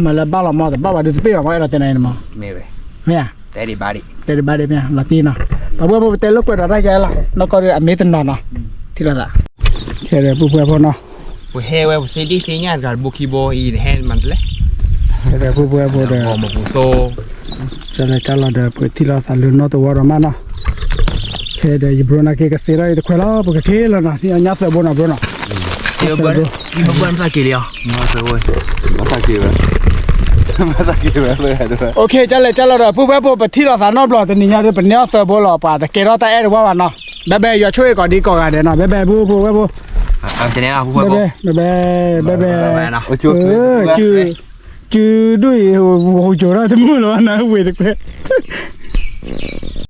มาเลยบ้าละมอแต่บ้าว่าดูปีป่ะว่าเราแต่ไหนนะมั้ง ไม่ไป เนี่ย แต่ดีบาดี แต่บ้านเนี่ยลาตินะแต่ว่าเตลก็ได้ใจละแล้วก็อเมริกันนอนนะที่ละแค่เรื่องผู้เพื่อนพอเนาะ ผู้เฮเวผู้เซดีเซียนกับบุคิโบอีแฮนมันเลย แค่เรื่องผู้เพื่อนพอเด้อ มาผู้โซ จะเลยจะละเด้อเปิดที่ละสันลุนเนาะตัวเรามาเนาะแค่เดี๋ยวยูบรนาเกก็เสียแล้วตัวเคล้าปกติแล้วนะที่อันยัดเสือบนอ่ะบนอ่ะ เดี๋ยวเบิ้ลภาษากี่เดียวมาเซอร์เว้ย mà sao kêu vậy thôi โอเคจะเลยจะละเด้อผู้เพื่อนพอเปิดที่ละสันนอกบล็อกตัวนี้เนี่ยเดี๋ยวเป็นเนี่ยเสือบนหล่อป่าแต่เกล้าแต่แอร์ว่าวันเนาะแบอย่าช่วยก่อนดีก่อนเดี๋ยวนะแบผู้เพื่อนผู้ จะเนี่ยผู้เพื่อน แบ นะ ôi chúa จื้อด้วยโอ้โหโจราทั้งหมดแล้วนะเว้ยเด็ก